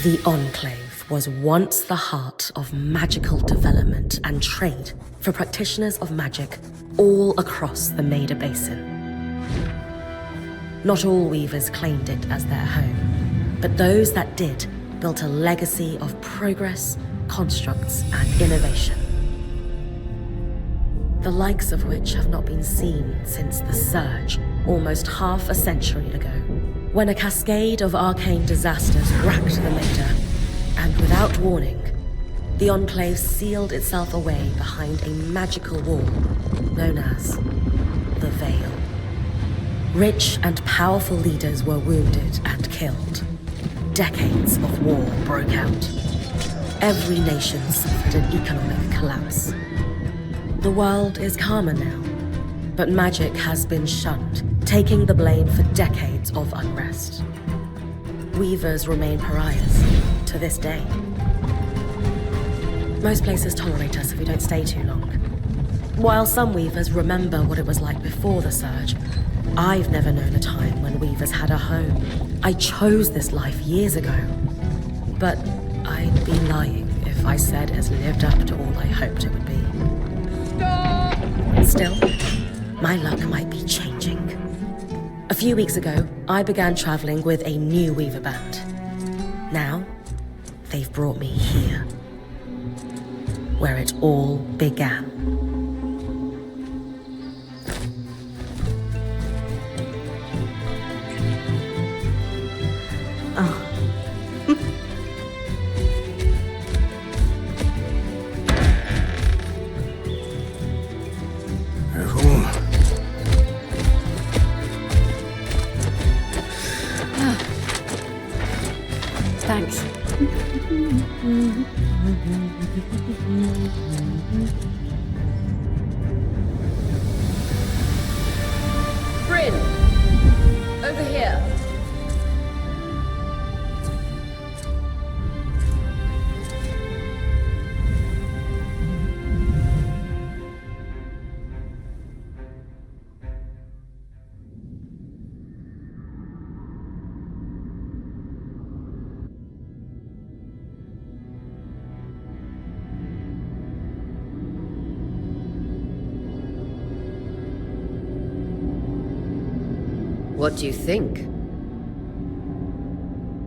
The Enclave was once the heart of magical development and trade for practitioners of magic all across the Maida Basin. Not all weavers claimed it as their home, but those that did built a legacy of progress, constructs, and innovation. The likes of which have not been seen since the Surge, almost half a century ago, when a cascade of arcane disasters racked the Maida, and without warning, the Enclave sealed itself away behind a magical wall known as the Veil. Rich and powerful leaders were wounded and killed. Decades of war broke out. Every nation suffered an economic collapse. The world is calmer now, but magic has been shunned, taking the blame for decades of unrest. Weavers remain pariahs to this day. Most places tolerate us if we don't stay too long. While some weavers remember what it was like before the Surge, I've never known a time when weavers had a home. I chose this life years ago, but I'd be lying if I said it has lived up to all I hoped it would be. Stop! Still, my luck might be changing. A few weeks ago, I began traveling with a new weaver band. Now, they've brought me here, where it all began. Oh. Thanks. Brynn! Over here. What do you think?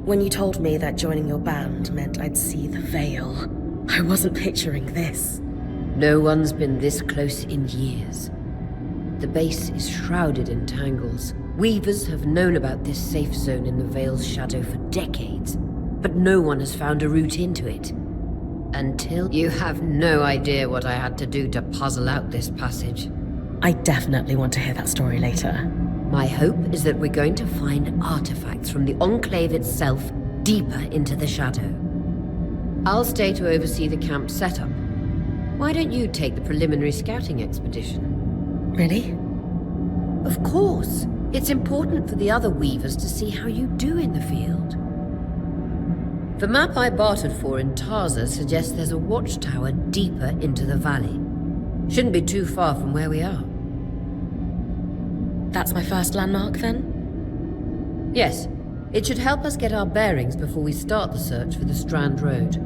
When you told me that joining your band meant I'd see the Veil, I wasn't picturing this. No one's been this close in years. The base is shrouded in tangles. Weavers have known about this safe zone in the Veil's shadow for decades, but no one has found a route into it. Until you have no idea what I had to do to puzzle out this passage. I definitely want to hear that story later. My hope is that we're going to find artifacts from the Enclave itself deeper into the shadow. I'll stay to oversee the camp setup. Why don't you take the preliminary scouting expedition? Really? Of course. It's important for the other weavers to see how you do in the field. The map I bartered for in Tarza suggests there's a watchtower deeper into the valley. Shouldn't be too far from where we are. That's my first landmark, then? Yes. It should help us get our bearings before we start the search for the Strand Road.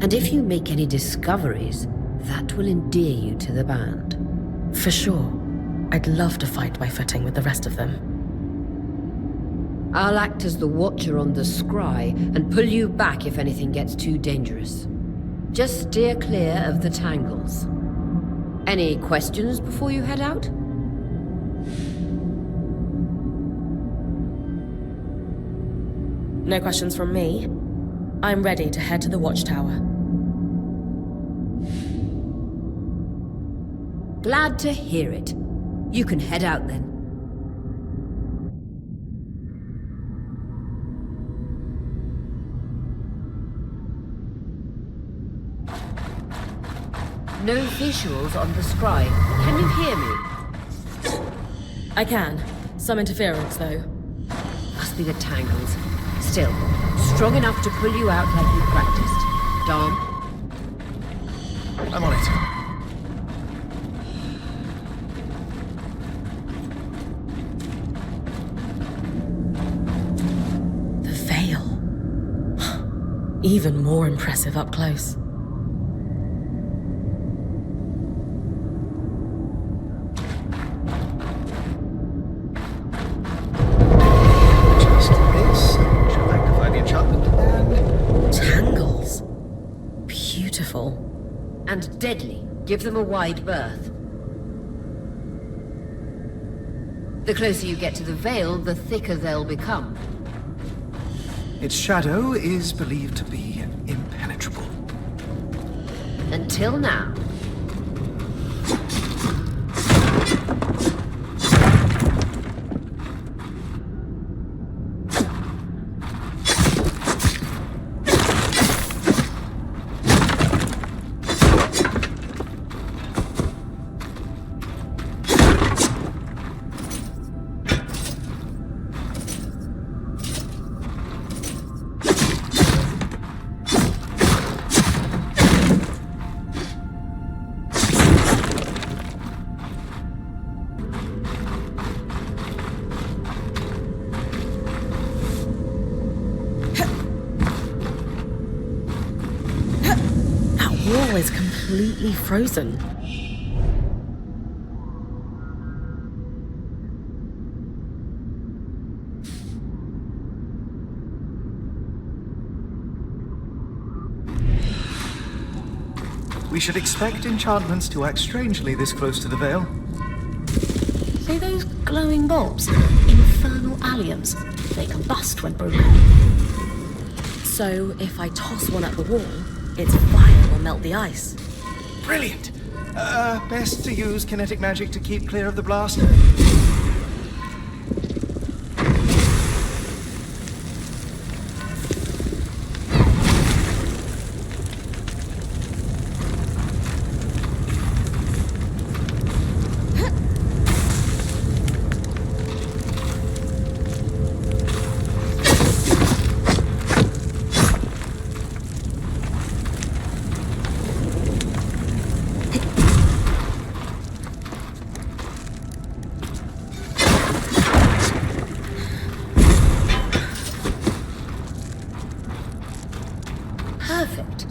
And if you make any discoveries, that will endear you to the band. For sure. I'd love to find my footing with the rest of them. I'll act as the watcher on the scry and pull you back if anything gets too dangerous. Just steer clear of the tangles. Any questions before you head out? No questions from me. I'm ready to head to the watchtower. Glad to hear it. You can head out then. No visuals on the scry. Can you hear me? I can. Some interference, though. Must be the tangles. Still, strong enough to pull you out like you practiced. Dom? I'm on it. The Veil. even more impressive up close. Just this should magnify the enchantment and... Tangles. Beautiful. And deadly. Give them a wide berth. The closer you get to the Veil, the thicker they'll become. Its shadow is believed to be impenetrable. Until now. Wall is completely frozen. We should expect enchantments to act strangely this close to the Veil. So those glowing bulbs, infernal alliums, they combust when broken. So if I toss one at the wall, its fire will melt the ice. Brilliant! Best to use kinetic magic to keep clear of the blast. Perfect.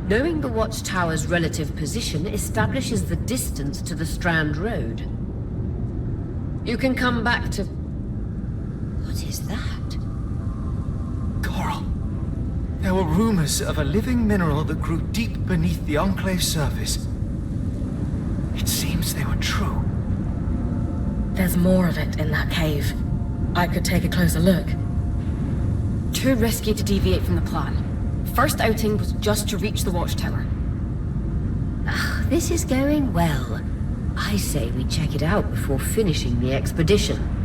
Knowing the watchtower's relative position establishes the distance to the Strand Road. You can come back to... What is that? Coral. There were rumors of a living mineral that grew deep beneath the Enclave surface. It seems they were true. There's more of it in that cave. I could take a closer look. Too risky to deviate from the plan. First outing was just to reach the watchtower. This is going well. I say we check it out before finishing the expedition.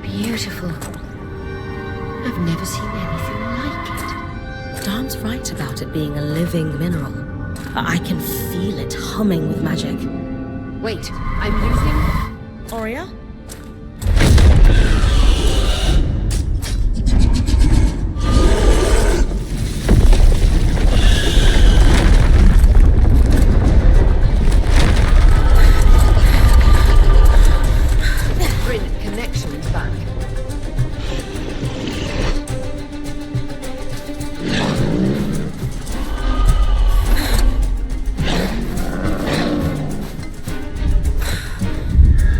Beautiful. I've never seen anything like it. Darm's right about it being a living mineral. I can feel it humming with magic. Wait, I'm losing... Aurea? Brynn, connection is back.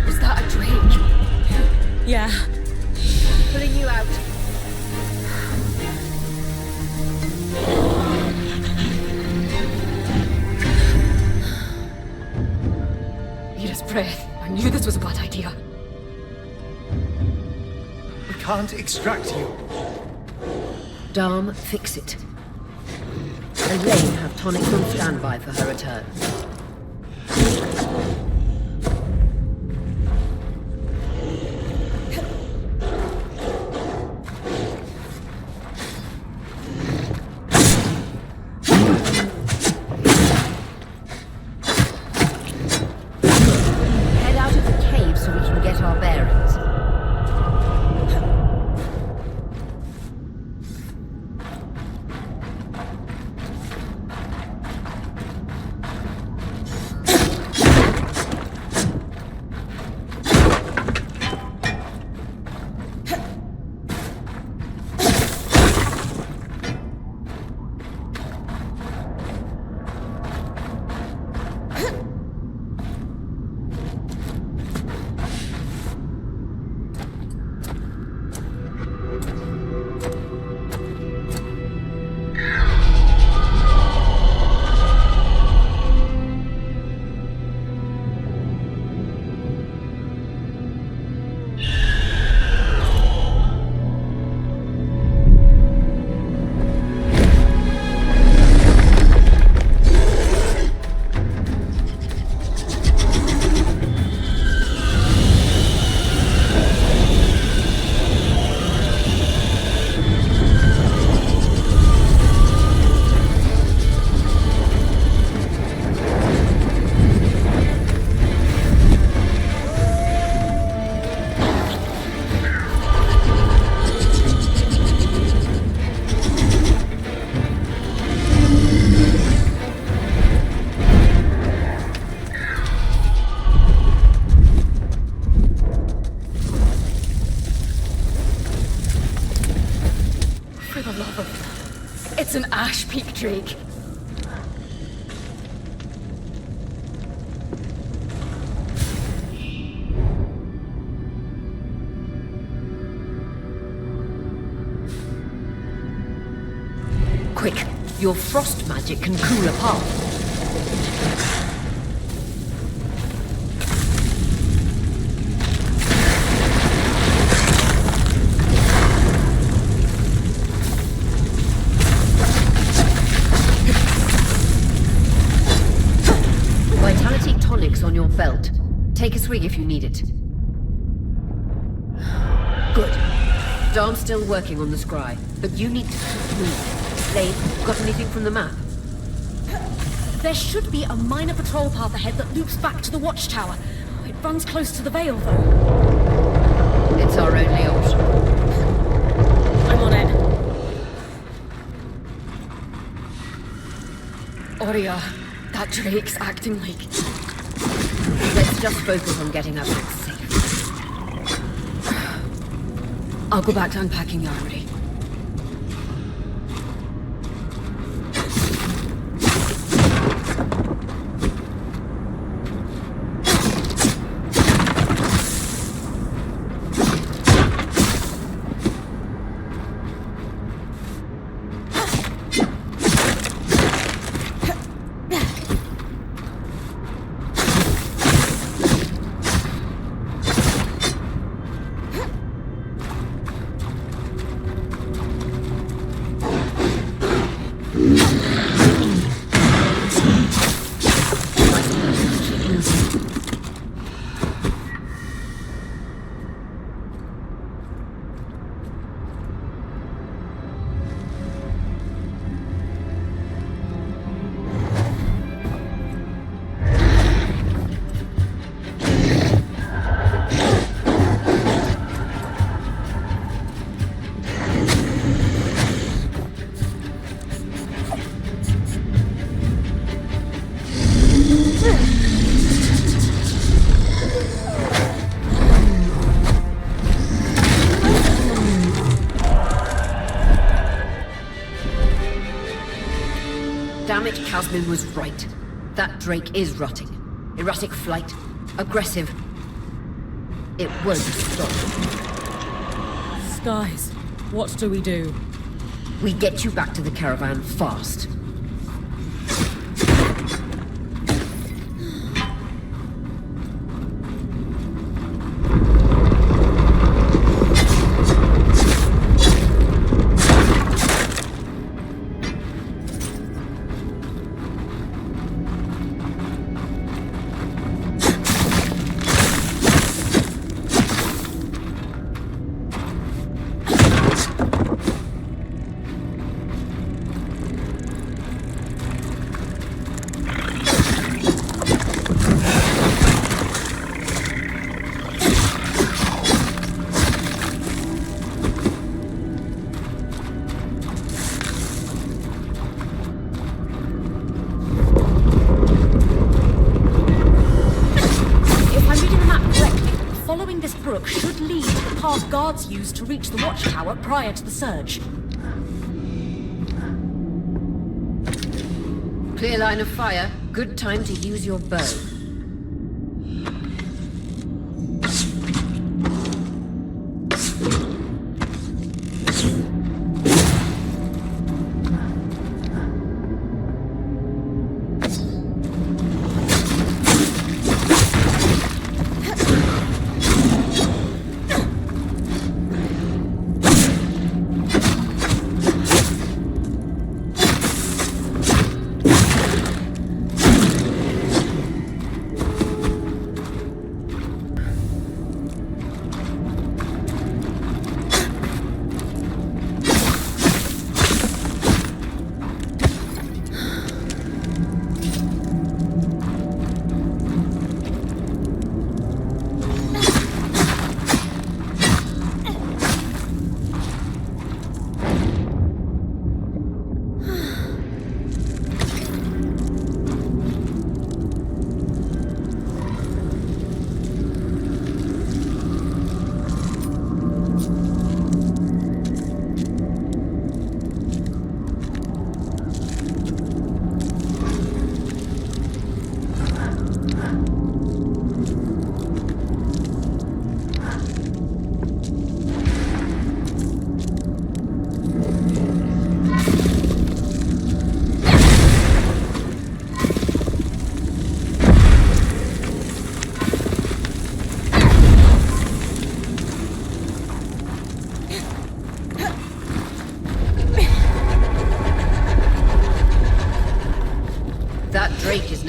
Was that a drake? Yeah. Pulling you out. Mira's breath. I knew this was a bad idea. We can't extract you. Darm, fix it. Elaine have tonics on standby for her return. Head out of the cave so we can get our the love of... It's an ash peak drake. Quick, your frost magic can cool a path. Vitality tonics on your belt. Take a swig if you need it. Good. Darn's still working on the scry, but you need to keep moving. Slade, got anything from the map? There should be a minor patrol path ahead that loops back to the watchtower. It runs close to the Vale, though. It's our only option. I'm on it. Oria, that drake's acting like... Let's just focus on getting us safe. I'll go back to unpacking the armory. Damn it, Casmin was right. That drake is rotting. Erratic flight. Aggressive. It won't stop. Skies, what do we do? We get you back to the caravan fast. Should lead to the path guards used to reach the watchtower prior to the surge. Clear line of fire. Good time to use your bow.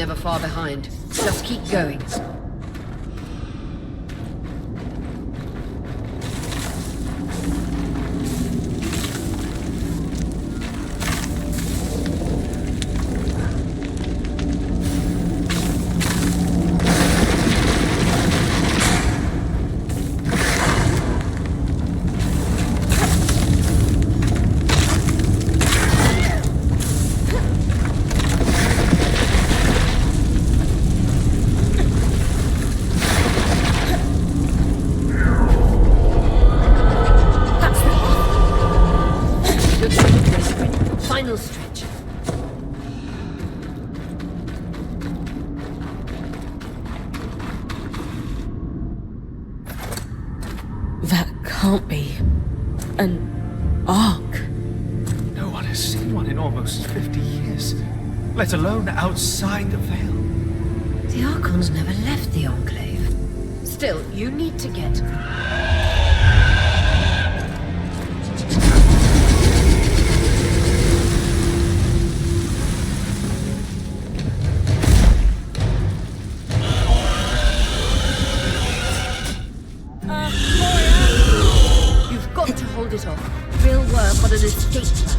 never far behind. Just keep going. Final stretch. That can't be an Ark. No one has seen one in almost 50 years, let alone outside the Veil. The Archons never left the Enclave. Still, you need to get... You've got to hold it off. We'll work on an escape plan.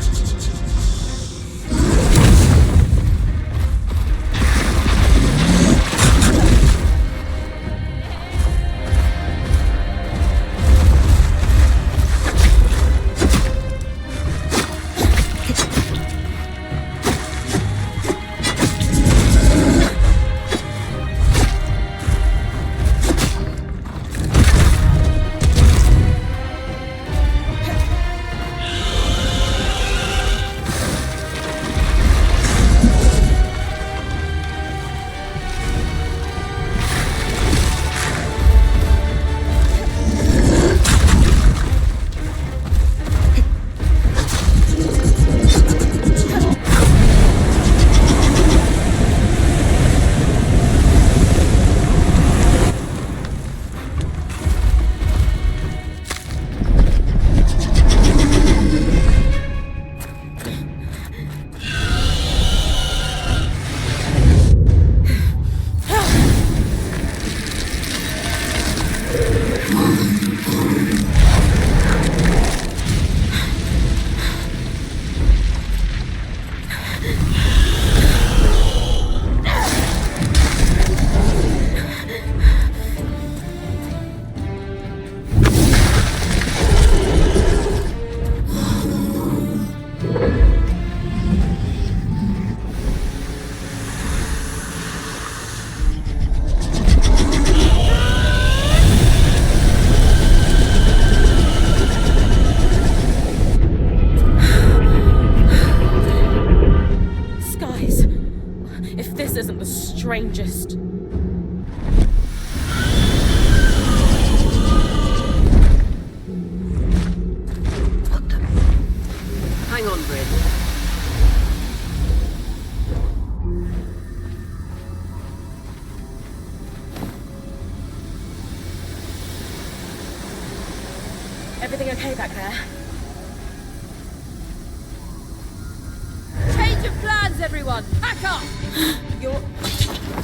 Strangest. What the... Hang on, Brynn. Everything okay back there? Change of plans, everyone! Pack up! You're...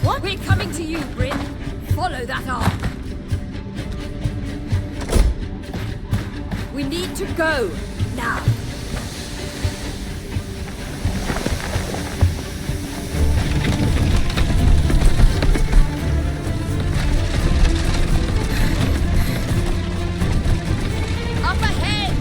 What? We're coming to you, Brynn. Follow that arc. We need to go. Now. Up ahead!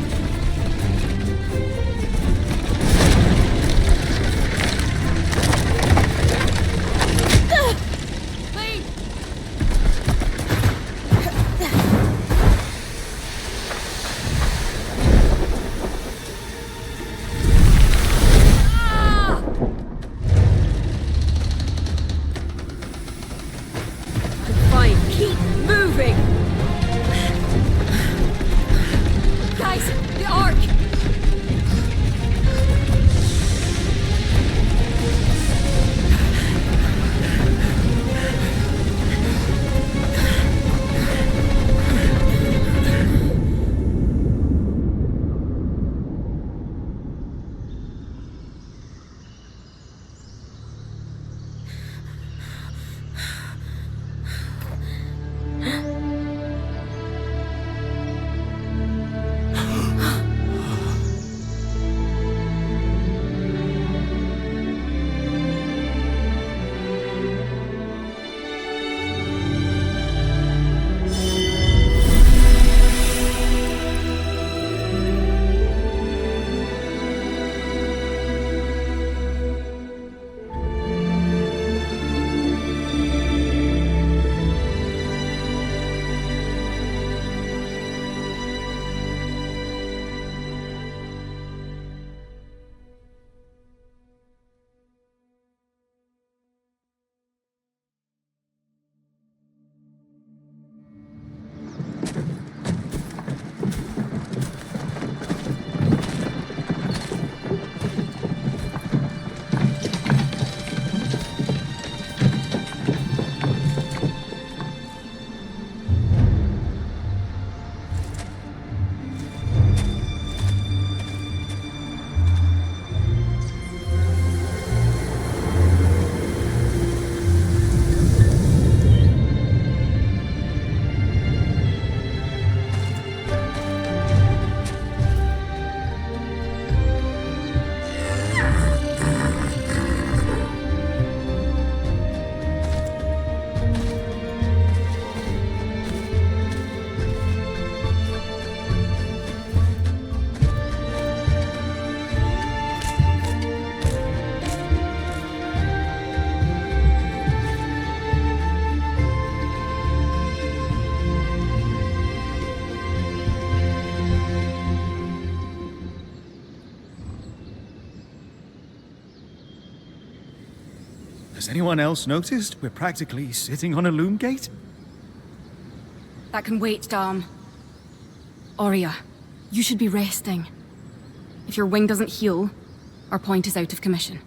Has anyone else noticed we're practically sitting on a loom gate? That can wait, Dom. Aurea, you should be resting. If your wing doesn't heal, our point is out of commission.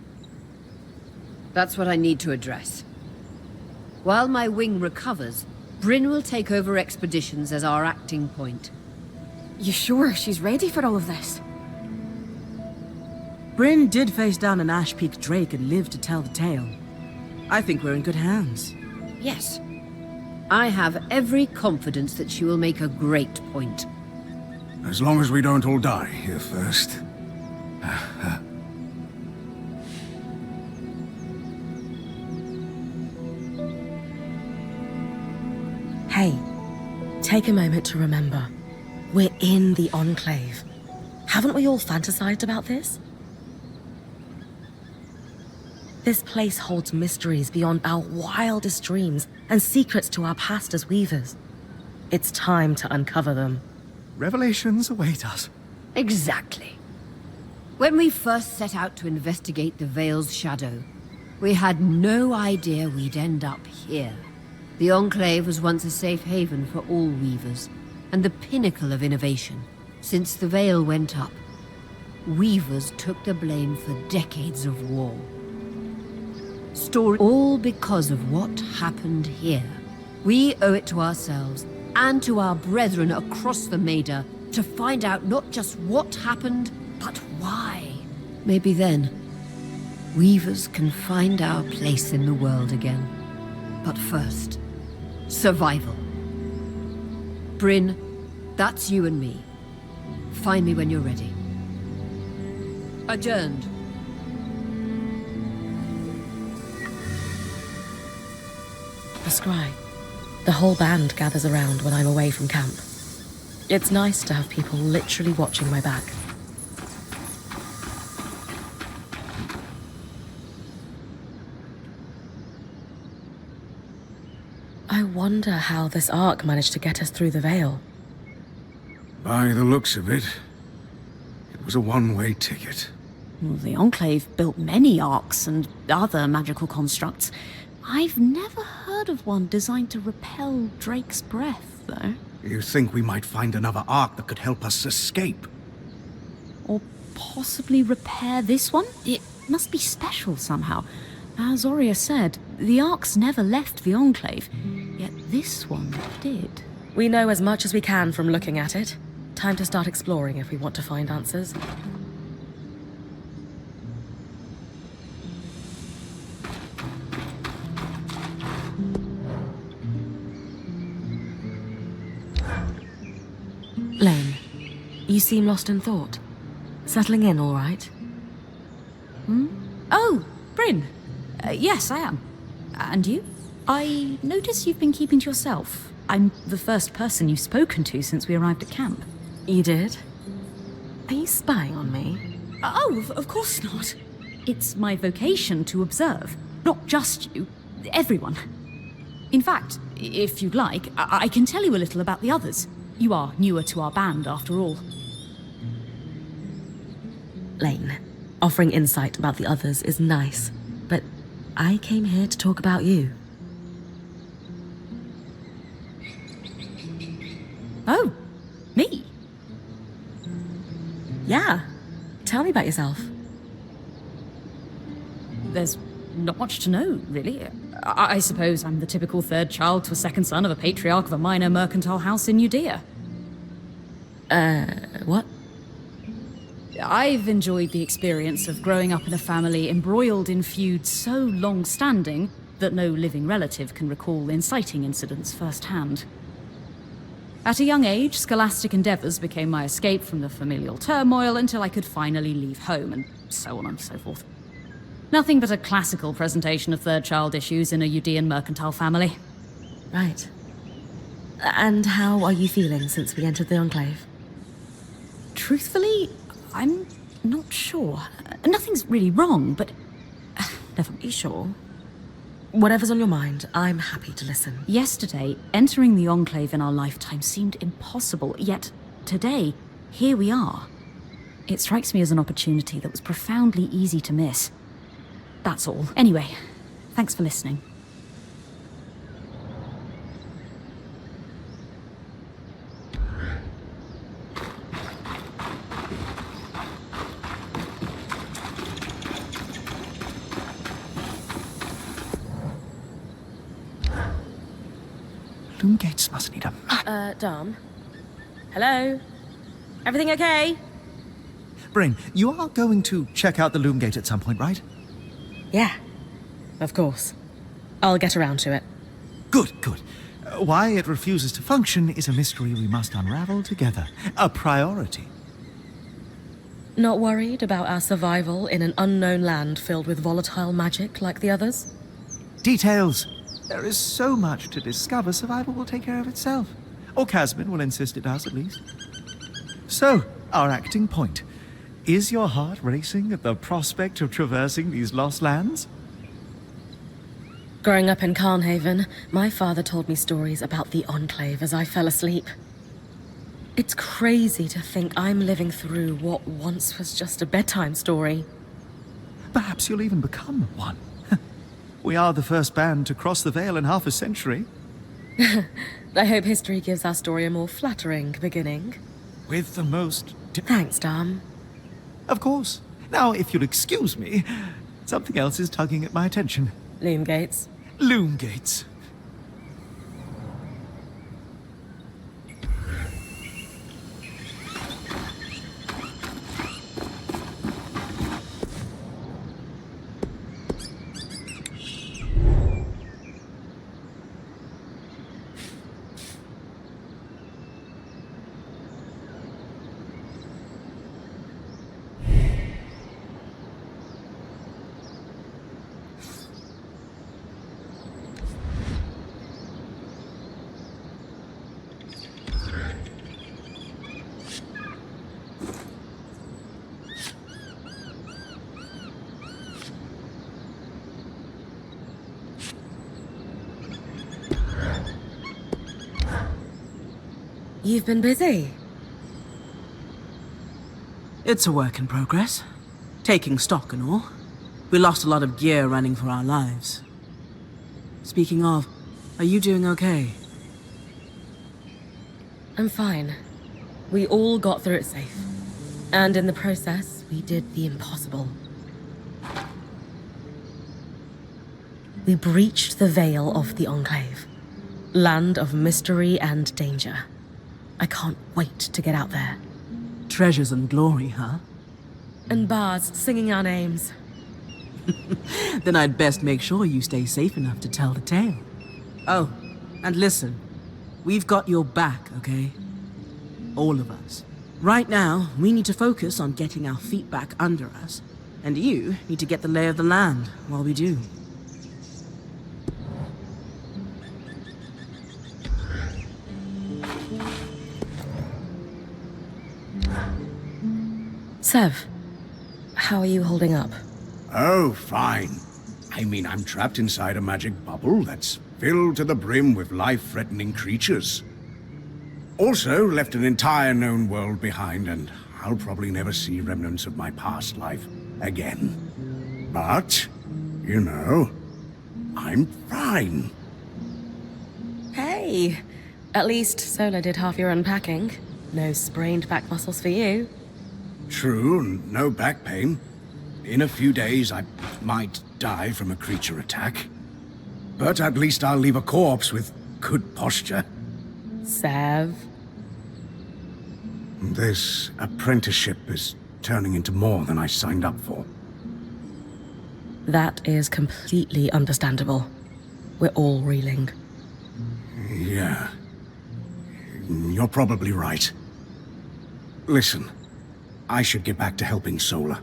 That's what I need to address. While my wing recovers, Brynn will take over expeditions as our acting point. You sure she's ready for all of this? Brynn did face down an Ash Peak Drake and lived to tell the tale. I think we're in good hands. Yes. I have every confidence that she will make a great point. As long as we don't all die here first. Hey, take a moment to remember. We're in the Enclave. Haven't we all fantasized about this? This place holds mysteries beyond our wildest dreams and secrets to our past as weavers. It's time to uncover them. Revelations await us. Exactly. When we first set out to investigate the Veil's shadow, we had no idea we'd end up here. The Enclave was once a safe haven for all weavers, and the pinnacle of innovation. Since the Veil went up, weavers took the blame for decades of war. All because of what happened here. We owe it to ourselves and to our brethren across the Maida to find out not just what happened, but why. Maybe then, weavers can find our place in the world again. But first, survival. Brynn, that's you and me. Find me when you're ready. Adjourned. The scry. The whole band gathers around when I'm away from camp. It's nice to have people literally watching my back. I wonder how this Ark managed to get us through the Veil. By the looks of it, it was a one-way ticket. Well, the Enclave built many arcs and other magical constructs. I've never heard of one designed to repel Drake's breath, though. You think we might find another Ark that could help us escape? Or possibly repair this one? It must be special somehow. As Aurea said, the Arks never left the Enclave, yet this one did. We know as much as we can from looking at it. Time to start exploring if we want to find answers. Lane, you seem lost in thought. Settling in all right? Oh, Brynn. Yes, I am. And you? I notice you've been keeping to yourself. I'm the first person you've spoken to since we arrived at camp. You did? Are you spying on me? Oh, of course not. It's my vocation to observe. Not just you, everyone. In fact, if you'd like, I can tell you a little about the others. You are newer to our band, after all. Lane, offering insight about the others is nice, but I came here to talk about you. Oh, me? Yeah. Tell me about yourself. There's not much to know, really. I suppose I'm the typical third child to a second son of a patriarch of a minor mercantile house in Judea. What? I've enjoyed the experience of growing up in a family embroiled in feuds so long-standing that no living relative can recall inciting incidents firsthand. At a young age, scholastic endeavors became my escape from the familial turmoil until I could finally leave home, and so on and so forth. Nothing but a classical presentation of third child issues in a Judean mercantile family. Right. And how are you feeling since we entered the Enclave? Truthfully, I'm not sure. Nothing's really wrong, but never be sure. Whatever's on your mind, I'm happy to listen. Yesterday, entering the Enclave in our lifetime seemed impossible, yet today, here we are. It strikes me as an opportunity that was profoundly easy to miss. That's all. Anyway, Thanks for listening. Loom gates must need a Dom? Hello? Everything okay? Brynn, you are going to check out the loom gate at some point, right? Yeah, of course. I'll get around to it. Good, good. Why it refuses to function is a mystery we must unravel together. A priority. Not worried about our survival in an unknown land filled with volatile magic like the others? Details. There is so much to discover, survival will take care of itself. Or Casmin will insist it does, at least. So, our acting point. Is your heart racing at the prospect of traversing these lost lands? Growing up in Carnhaven, my father told me stories about the Enclave as I fell asleep. It's crazy to think I'm living through what once was just a bedtime story. Perhaps you'll even become one. We are the first band to cross the Veil in half a century. I hope history gives our story a more flattering beginning. With the most... Thanks, Dom. Of course. Now, if you'll excuse me, something else is tugging at my attention. Loom gates. Loom gates. You've been busy. It's a work in progress. Taking stock and all. We lost a lot of gear running for our lives. Speaking of, are you doing okay? I'm fine. We all got through it safe. And in the process, we did the impossible. We breached the veil of the Enclave. Land of mystery and danger. I can't wait to get out there. Treasures and glory, huh? And bards singing our names. Then I'd best make sure you stay safe enough to tell the tale. Oh, and listen. We've got your back, okay? All of us. Right now, we need to focus on getting our feet back under us. And you need to get the lay of the land while we do. Sev, how are you holding up? Oh, fine. I mean, I'm trapped inside a magic bubble that's filled to the brim with life-threatening creatures. Also, left an entire known world behind, and I'll probably never see remnants of my past life again. But, you know, I'm fine. Hey, at least Sola did half your unpacking. No sprained back muscles for you. True, no back pain. In a few days, I might die from a creature attack. But at least I'll leave a corpse with good posture. Sev. This apprenticeship is turning into more than I signed up for. That is completely understandable. We're all reeling. Yeah. You're probably right. Listen, I should get back to helping Sola.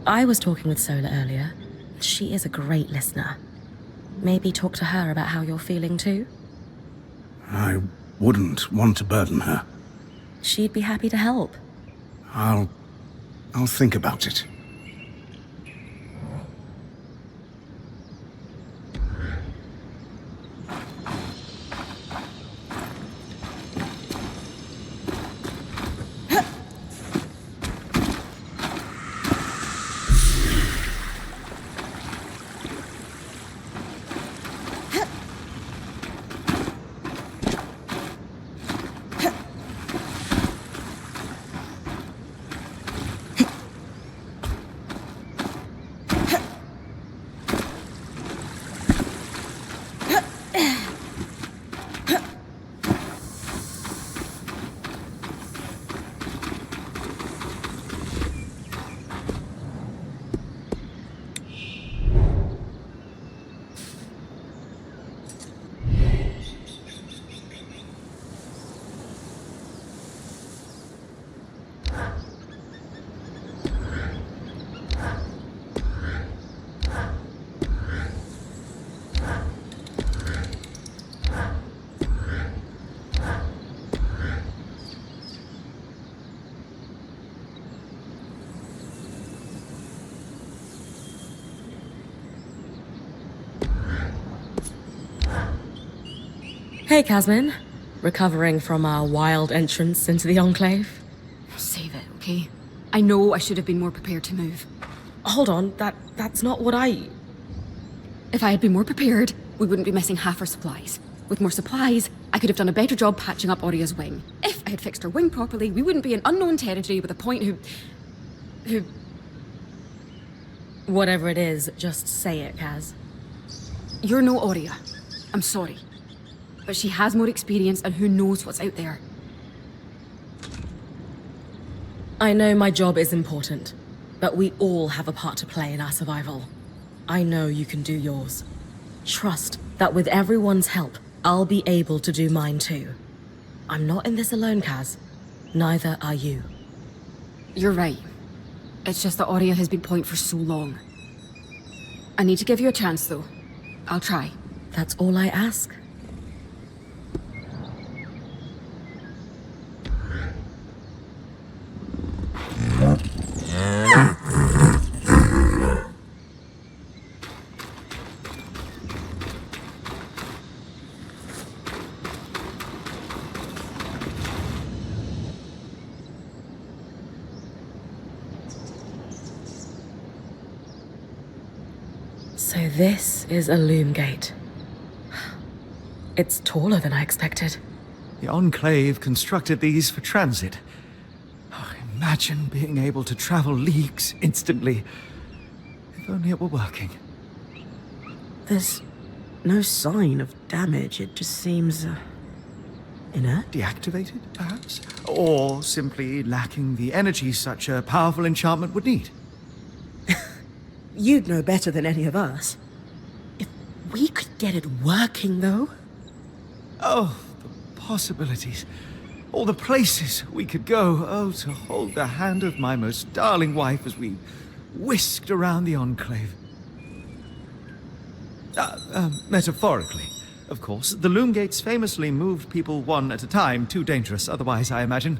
I was talking with Sola earlier. She is a great listener. Maybe talk to her about how you're feeling too? I wouldn't want to burden her. She'd be happy to help. I'll think about it. Hey, Casmin. Recovering from our wild entrance into the Enclave? Save it, okay? I know I should have been more prepared to move. Hold on, that's not what I... If I had been more prepared, we wouldn't be missing half our supplies. With more supplies, I could have done a better job patching up Oria's wing. If I had fixed her wing properly, we wouldn't be in unknown territory with a point who... Whatever it is, just say it, Kaz. You're no Oria. I'm sorry. But she has more experience and who knows what's out there. I know my job is important, but we all have a part to play in our survival. I know you can do yours. Trust that with everyone's help, I'll be able to do mine too. I'm not in this alone, Kaz. Neither are you. You're right. It's just that Oria has been point for so long. I need to give you a chance, though. I'll try. That's all I ask. So this is a loom gate. It's taller than I expected. The Enclave constructed these for transit. Oh, imagine being able to travel leagues instantly. If only it were working. There's no sign of damage. It just seems inert. Deactivated, perhaps? Or simply lacking the energy such a powerful enchantment would need. You'd know better than any of us. If we could get it working, though. Oh, the possibilities. All the places we could go. Oh, to hold the hand of my most darling wife as we whisked around the Enclave. Metaphorically, of course. The loom gates famously moved people one at a time. Too dangerous otherwise, I imagine.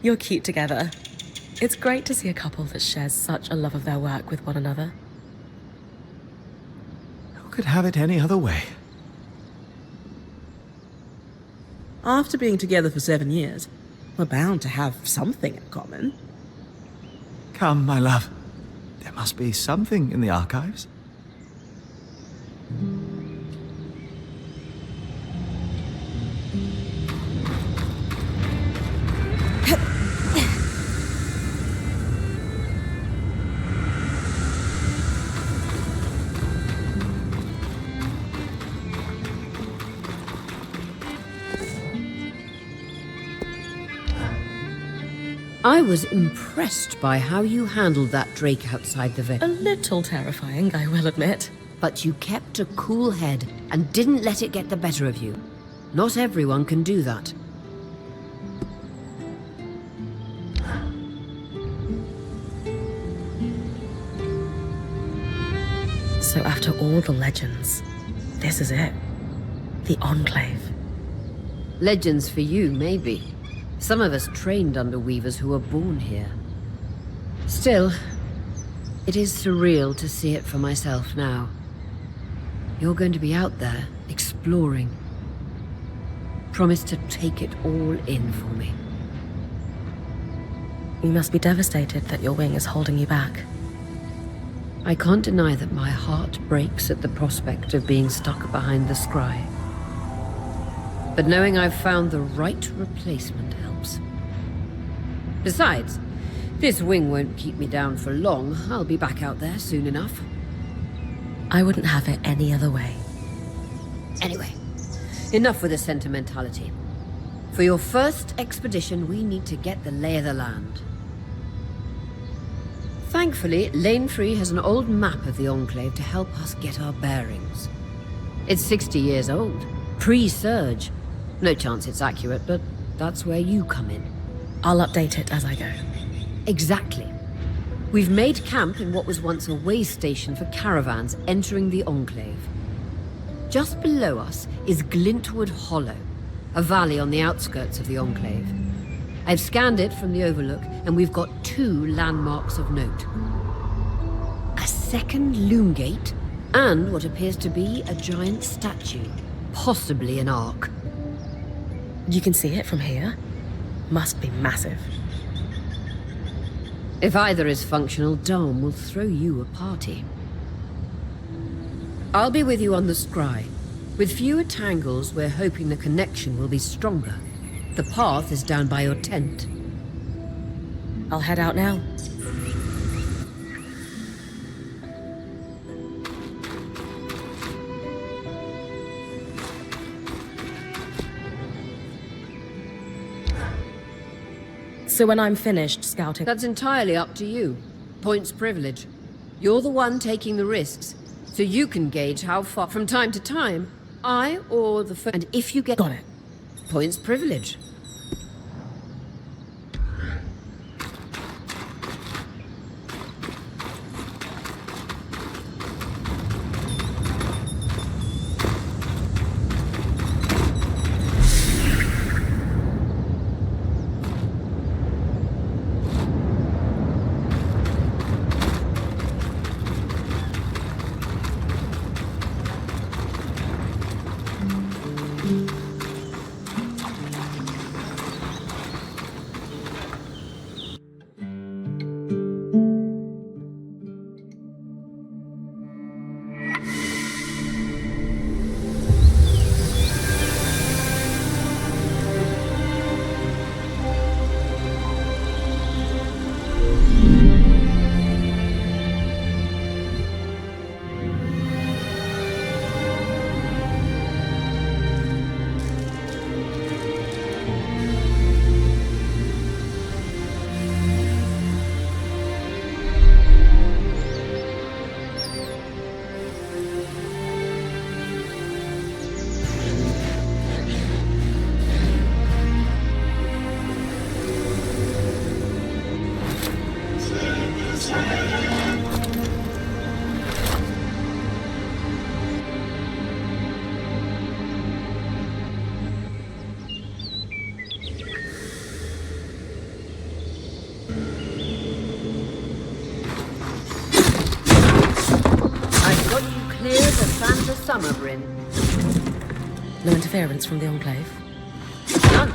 You're cute together. It's great to see a couple that shares such a love of their work with one another. Who could have it any other way? After being together for 7 years, we're bound to have something in common. Come, my love. There must be something in the archives. I was impressed by how you handled that drake outside the A veil. little terrifying, I will admit. But you kept a cool head and didn't let it get the better of you. Not everyone can do that. So after all the legends, this is it. The Enclave. Legends for you, maybe. Some of us trained under weavers who were born here. Still, it is surreal to see it for myself now. You're going to be out there, exploring. Promise to take it all in for me. You must be devastated that your wing is holding you back. I can't deny that my heart breaks at the prospect of being stuck behind the scry. But knowing I've found the right replacement helps. Besides, this wing won't keep me down for long. I'll be back out there soon enough. I wouldn't have it any other way. Anyway, enough with the sentimentality. For your first expedition, we need to get the lay of the land. Thankfully, Lane 3 has an old map of the Enclave to help us get our bearings. It's 60 years old, pre-Surge. No chance it's accurate, but that's where you come in. I'll update it as I go. Exactly. We've made camp in what was once a way station for caravans entering the Enclave. Just below us is Glintwood Hollow, a valley on the outskirts of the Enclave. I've scanned it from the overlook, and we've got 2 landmarks of note. A second loom gate And what appears to be a giant statue, possibly an ark. You can see it from here? Must be massive. If either is functional, Dom will throw you a party. I'll be with you on the scry. With fewer tangles, we're hoping the connection will be stronger. The path is down by your tent. I'll head out now. So when I'm finished scouting... That's entirely up to you. Points privilege. You're the one taking the risks, so you can gauge how far. From time to time, I or the... And if you get... Got it. Points privilege. Summer, Brynn. No interference from the Enclave? None.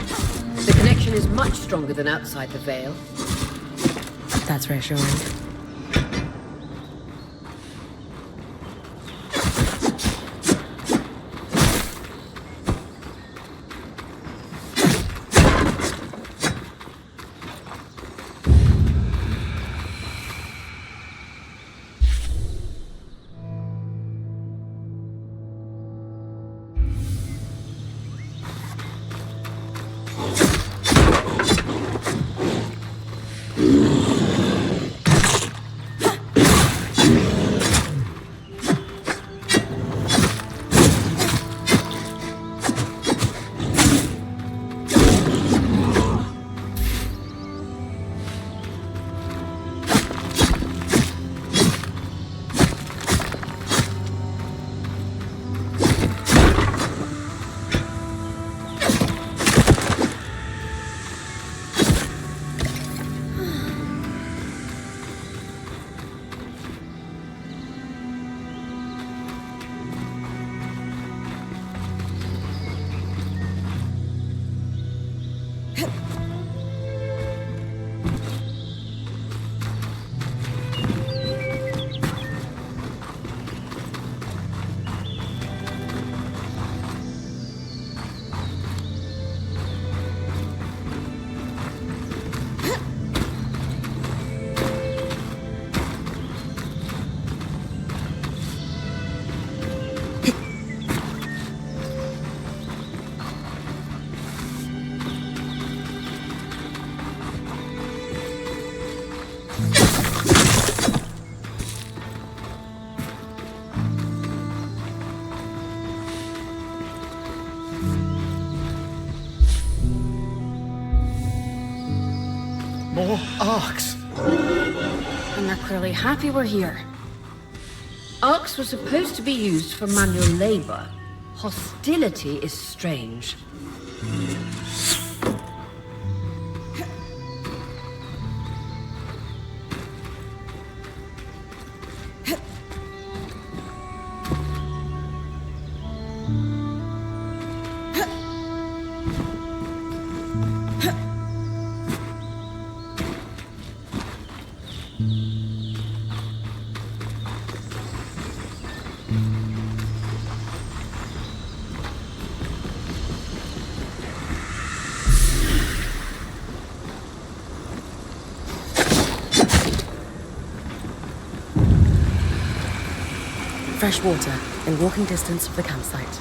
The connection is much stronger than outside the Veil. That's reassuring. More arcs. And they're clearly happy we're here. Arcs were supposed to be used for manual labor. Hostility is strange. Fresh water, in walking distance of the campsite.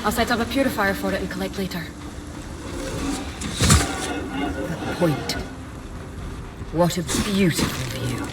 I'll set up a purifier for it and collect later. The point. What a beautiful view.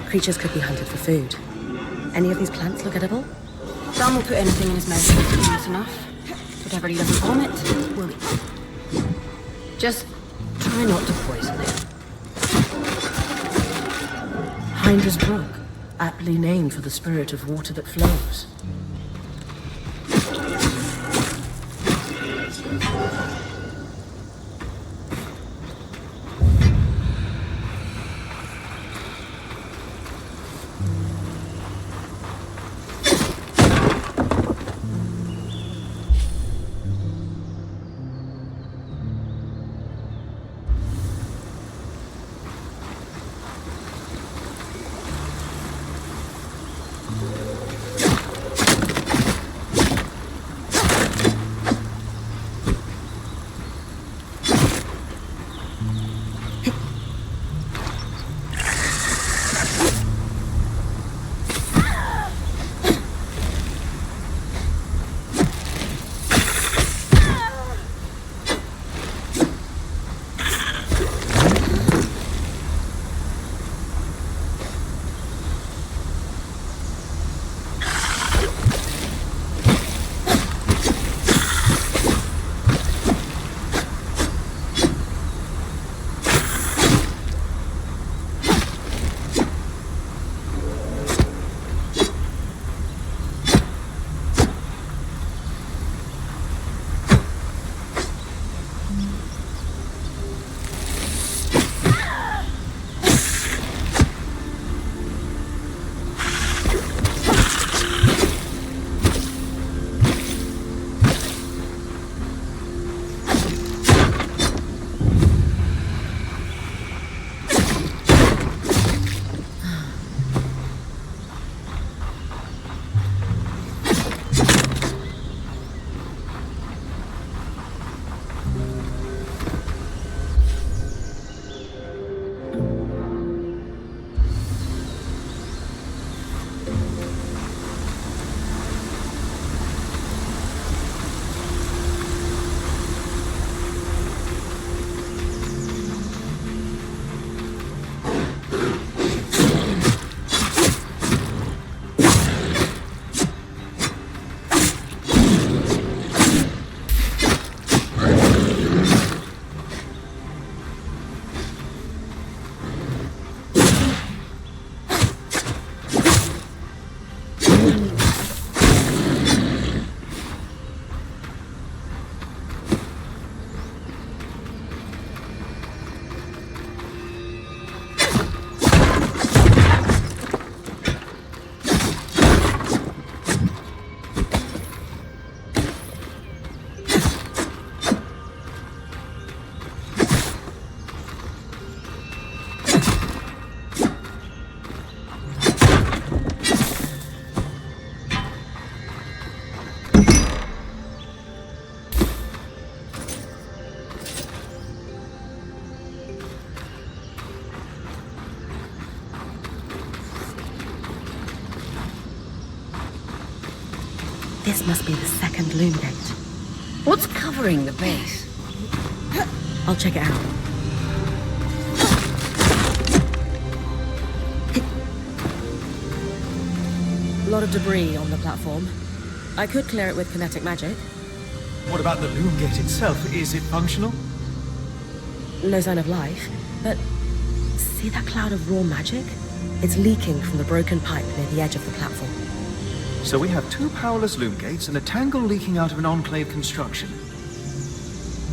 Creatures could be hunted for food. Any of these plants look edible? Sam will put anything in his mouth if it's close enough. Whatever he doesn't vomit, we'll eat. Just try not to poison it. Hinder's Brook, aptly named for the spirit of water that flows. This must be the second loom gate. What's covering the base? I'll check it out. A lot of debris on the platform. I could clear it with kinetic magic. What about the loom gate itself? Is it functional? No sign of life, but see that cloud of raw magic? It's leaking from the broken pipe near the edge of the platform. So we have 2 powerless loom gates and a tangle leaking out of an Enclave construction.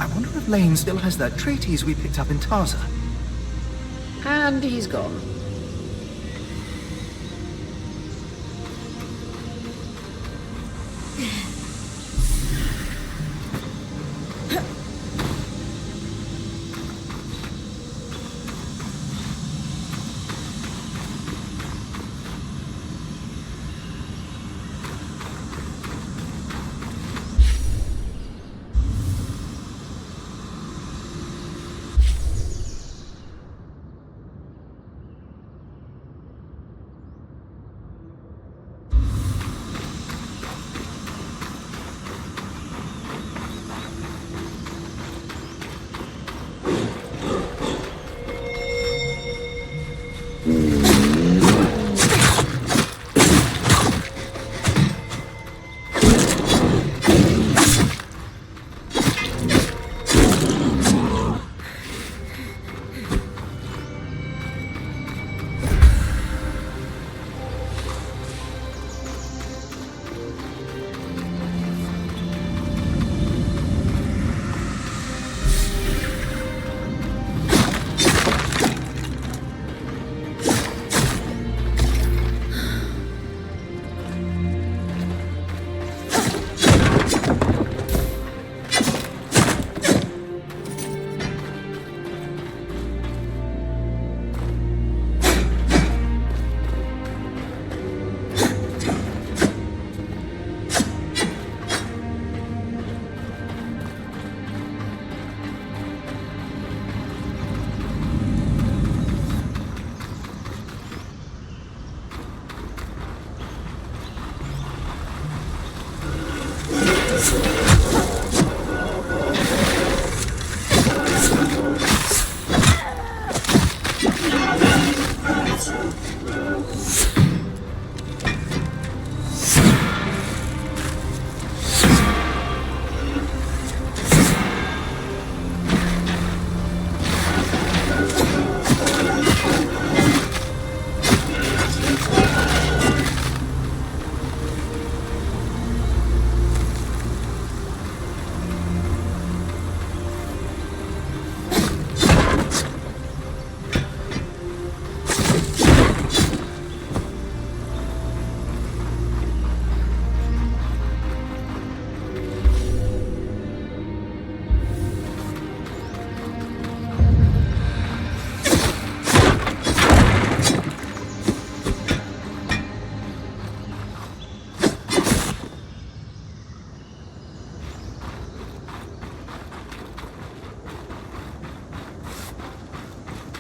I wonder if Lane still has that treatise we picked up in Taza. And he's gone.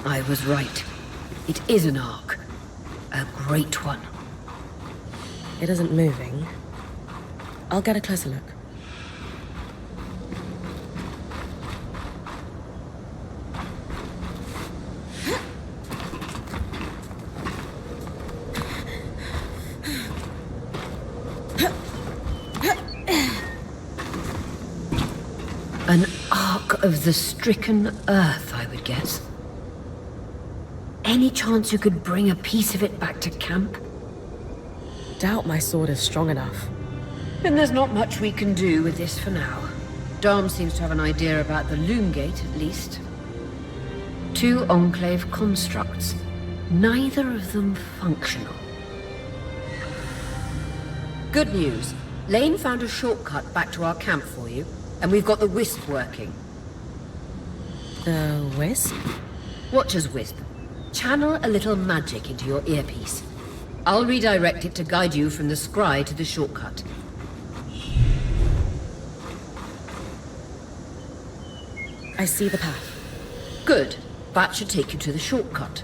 I was right. It is an ark. A great one. It isn't moving. I'll get a closer look. An ark of the stricken earth, I would guess. Any chance you could bring a piece of it back to camp? Doubt my sword is strong enough. Then there's not much we can do with this for now. Dom seems to have an idea about the loom gate, at least. 2 Enclave constructs, neither of them functional. Good news. Lane found a shortcut back to our camp for you, and we've got the Wisp working. The Wisp? Watch as Wisp. Channel a little magic into your earpiece. I'll redirect it to guide you from the scry to the shortcut. I see the path. Good. That should take you to the shortcut.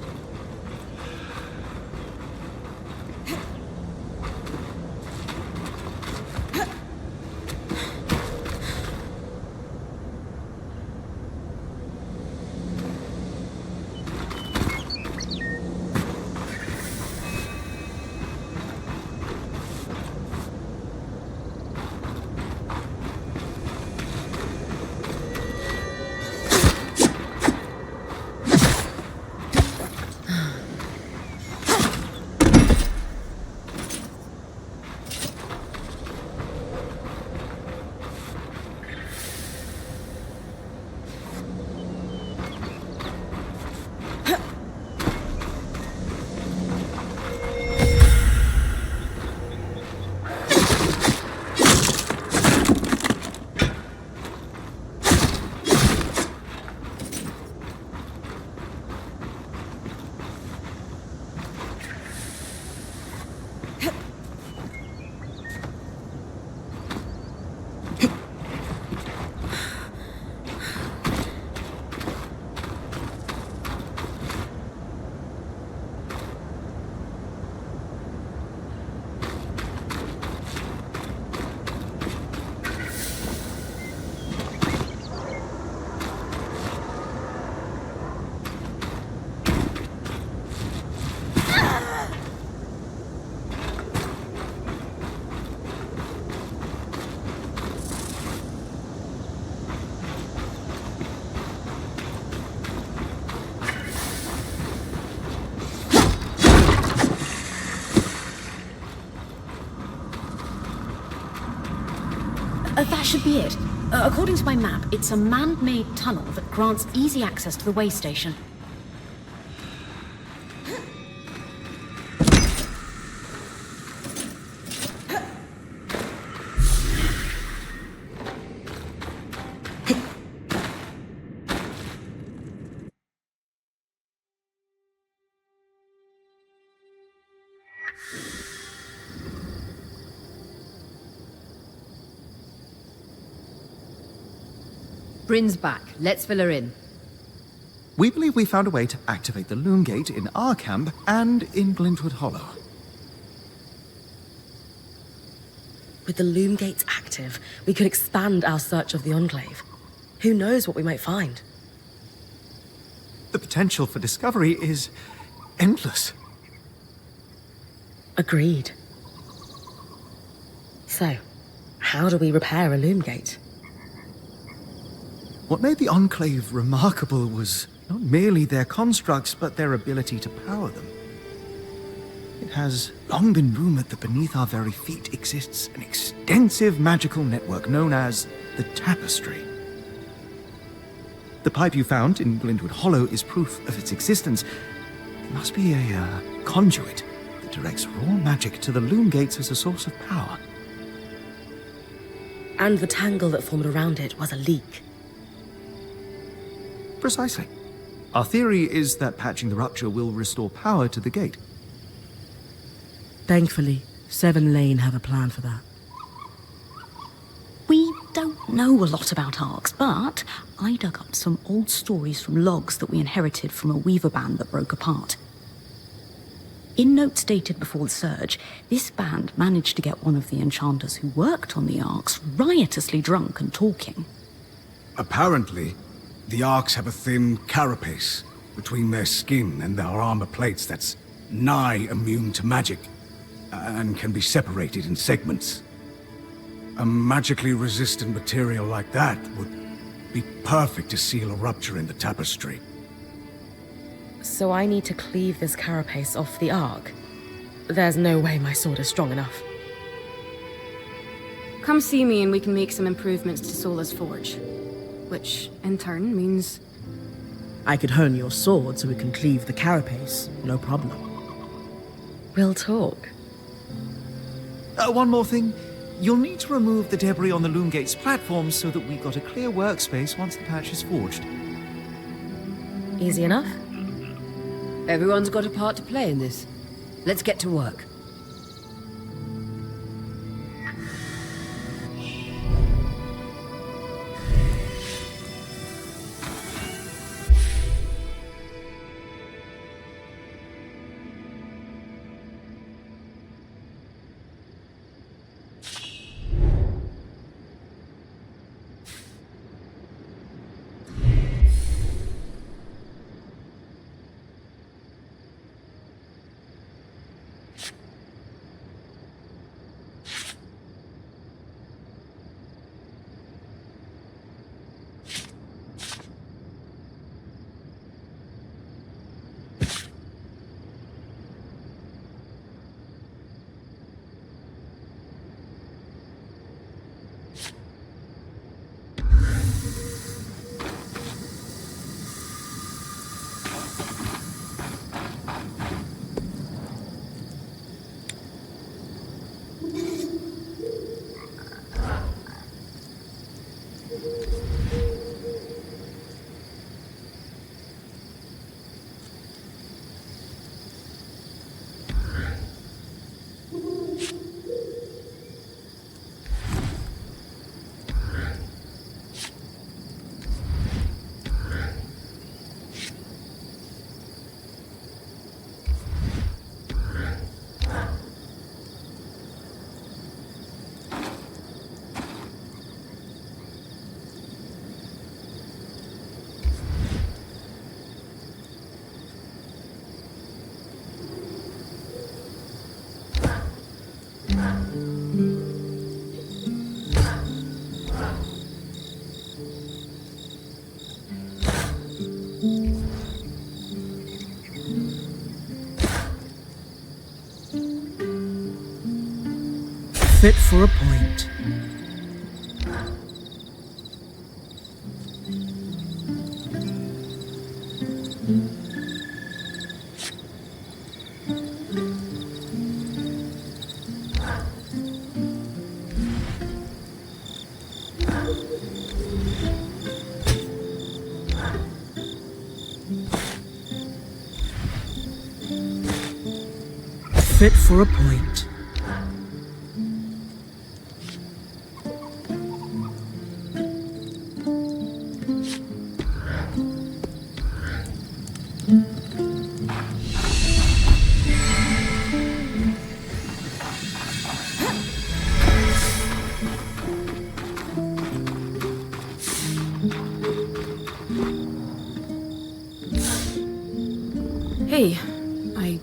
should be it. According to my map, it's a man-made tunnel that grants easy access to the way station. Brynn's back. Let's fill her in. We believe we found a way to activate the Loom Gate in our camp and in Glintwood Hollow. With the Loom Gates active, we could expand our search of the Enclave. Who knows what we might find? The potential for discovery is endless. Agreed. So, how do we repair a Loom Gate? What made the Enclave remarkable was not merely their constructs, but their ability to power them. It has long been rumored that beneath our very feet exists an extensive magical network known as the Tapestry. The pipe you found in Glintwood Hollow is proof of its existence. It must be a conduit that directs raw magic to the Loom Gates as a source of power. And the tangle that formed around it was a leak. Precisely. Our theory is that patching the rupture will restore power to the gate. Thankfully, Seven Lane have a plan for that. We don't know a lot about Arks, but I dug up some old stories from logs that we inherited from a weaver band that broke apart. In notes dated before the Surge, this band managed to get one of the enchanters who worked on the Arks riotously drunk and talking. Apparently, the Arks have a thin carapace between their skin and their armor plates that's nigh immune to magic, and can be separated in segments. A magically resistant material like that would be perfect to seal a rupture in the tapestry. So I need to cleave this carapace off the Ark. There's no way my sword is strong enough. Come see me and we can make some improvements to Sola's forge. Which, in turn, means... I could hone your sword so we can cleave the carapace, no problem. We'll talk. One more thing. You'll need to remove the debris on the Loom Gate's platform so that we've got a clear workspace once the patch is forged. Easy enough? Everyone's got a part to play in this. Let's get to work. Fit for a point. Fit for a point. Hey, I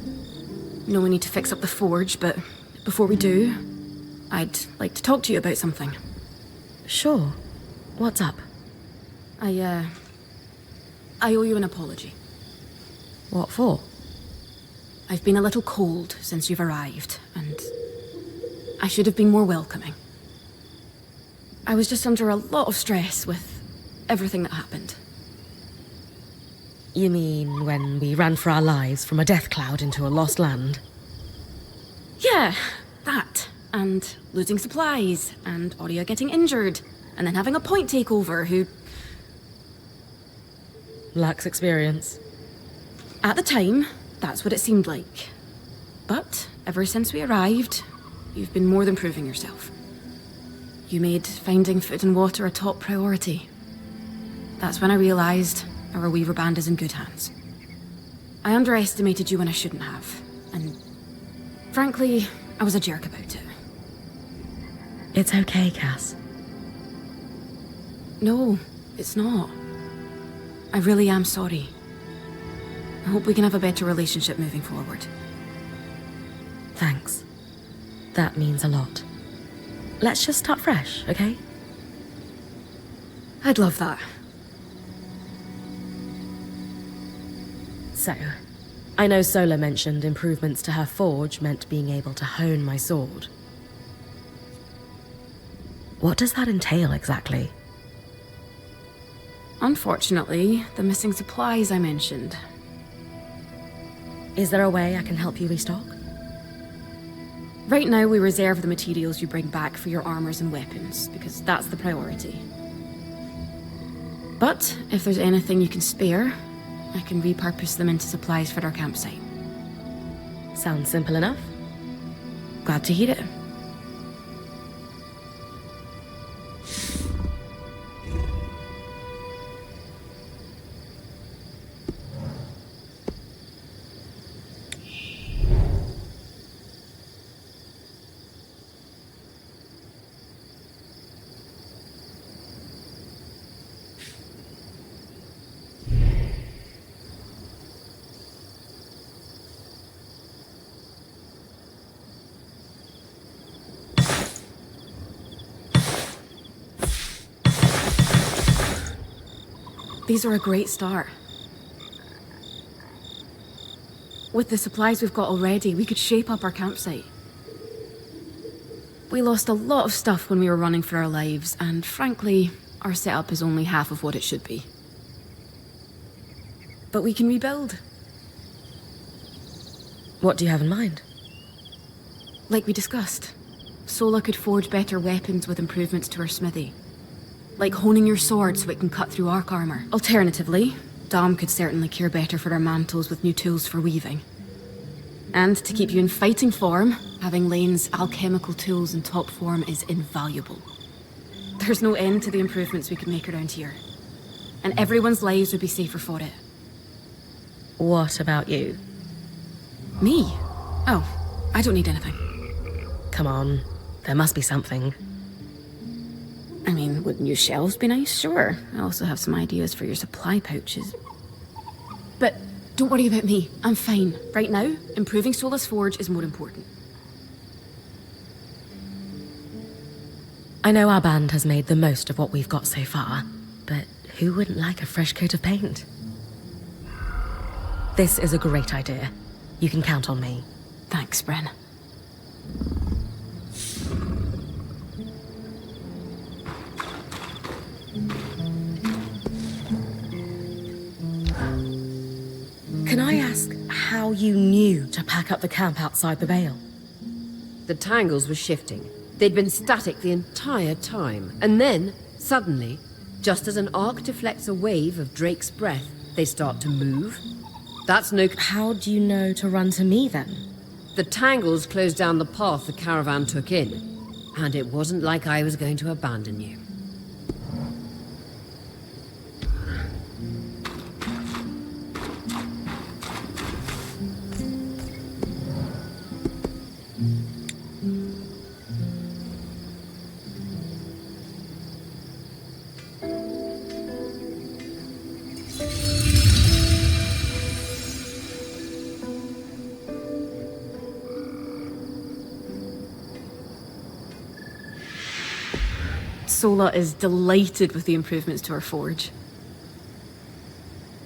know we need to fix up the forge, but before we do, I'd like to talk to you about something. Sure. What's up? I owe you an apology. What for? I've been a little cold since you've arrived, and I should have been more welcoming. I was just under a lot of stress with everything that happened. You mean when we ran for our lives from a death cloud into a lost land? Yeah, that. And losing supplies, and Aurea getting injured, and then having a point takeover who... Lacks experience. At the time, that's what it seemed like. But ever since we arrived, you've been more than proving yourself. You made finding food and water a top priority. That's when I realized our Weaver band is in good hands. I underestimated you when I shouldn't have, and frankly, I was a jerk about it. It's okay, Cass. No, it's not. I really am sorry. I hope we can have a better relationship moving forward. Thanks. That means a lot. Let's just start fresh, okay? I'd love that. So, I know Sola mentioned improvements to her forge meant being able to hone my sword. What does that entail exactly? Unfortunately, the missing supplies I mentioned. Is there a way I can help you restock? Right now, we reserve the materials you bring back for your armors and weapons, because that's the priority. But if there's anything you can spare, I can repurpose them into supplies for our campsite. Sounds simple enough. Glad to hear it. These are a great start. With the supplies we've got already, we could shape up our campsite. We lost a lot of stuff when we were running for our lives, and frankly, our setup is only half of what it should be. But we can rebuild. What do you have in mind? Like we discussed, Sola could forge better weapons with improvements to her smithy. Like honing your sword so it can cut through arc armor. Alternatively, Dom could certainly care better for our mantles with new tools for weaving. And to keep you in fighting form, having Lane's alchemical tools in top form is invaluable. There's no end to the improvements we could make around here. And everyone's lives would be safer for it. What about you? Me? Oh, I don't need anything. Come on, there must be something. I mean, would new shelves be nice? Sure. I also have some ideas for your supply pouches. But don't worry about me. I'm fine. Right now, improving Sola's forge is more important. I know our band has made the most of what we've got so far, but who wouldn't like a fresh coat of paint? This is a great idea. You can count on me. Thanks, Brynn. Can I ask how you knew to pack up the camp outside the Vale? The tangles were shifting. They'd been static the entire time, and then, Suddenly, just as an arc deflects a wave of Drake's breath, they start to move. That's no... How do you know to run to me then? The tangles closed down the path the caravan took in, and it wasn't like I was going to abandon you. Sola is delighted with the improvements to her forge.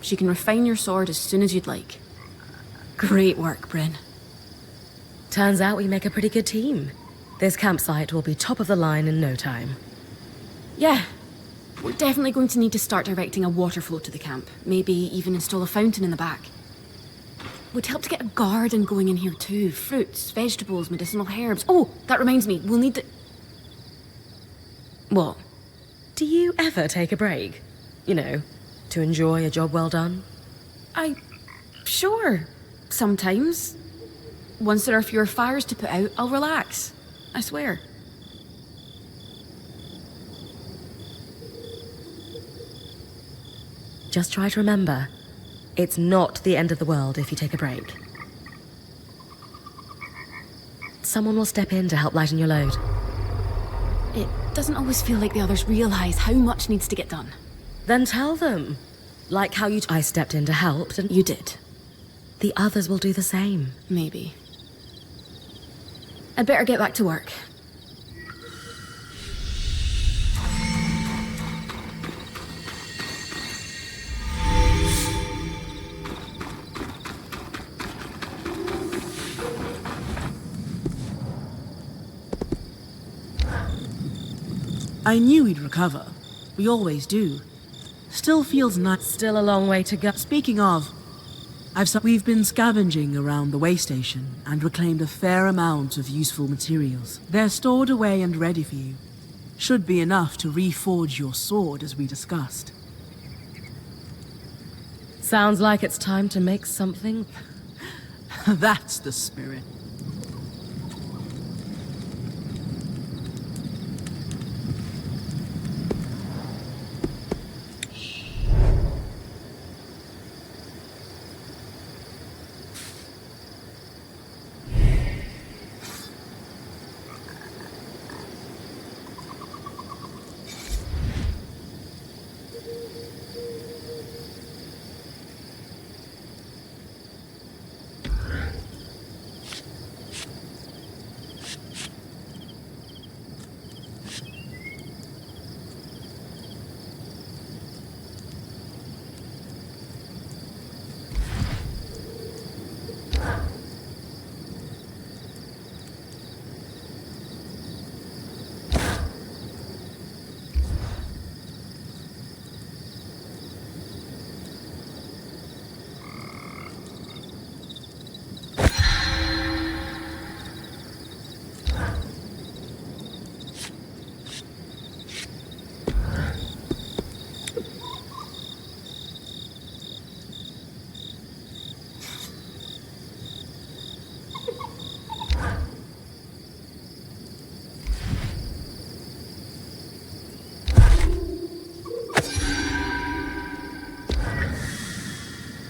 She can refine your sword as soon as you'd like. Great work, Brynn. Turns out we make a pretty good team. This campsite will be top of the line in no time. Yeah, we're definitely going to need to start directing a water flow to the camp. Maybe even install a fountain in the back. Would help to get a garden going in here too. Fruits, vegetables, medicinal herbs. Oh, that reminds me, we'll need the... What? Do you ever take a break? You know, to enjoy a job well done? Sure. Sometimes. Once there are fewer fires to put out, I'll relax. I swear. Just try to remember, it's not the end of the world if you take a break. Someone will step in to help lighten your load. It doesn't always feel like the others realize how much needs to get done. Then tell them. Like how I stepped in to help, and You did. the others will do the same. Maybe. I'd better get back to work. I knew we'd recover. We always do. Still feels nice. Still a long way to go. Speaking of, we've been scavenging around the way station and reclaimed a fair amount of useful materials. They're stored away and ready for you. Should be enough to reforge your sword as we discussed. Sounds like it's time to make something. That's the spirit.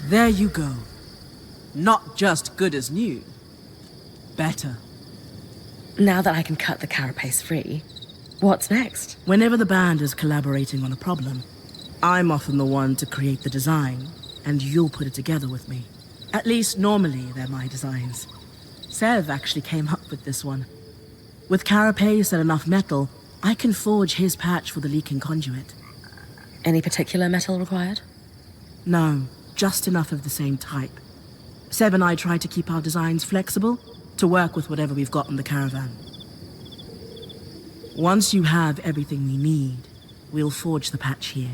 There you go. Not just good as new. Better. Now that I can cut the carapace free, what's next? Whenever the band is collaborating on a problem, I'm often the one to create the design, and you'll put it together with me. At least normally they're my designs. Sev actually came up with this one. With carapace and enough metal, I can forge his patch for the leaking conduit. Any particular metal required? No, just enough of the same type. Seb and I try to keep our designs flexible to work with whatever we've got in the caravan. Once you have everything we need, we'll forge the patch here.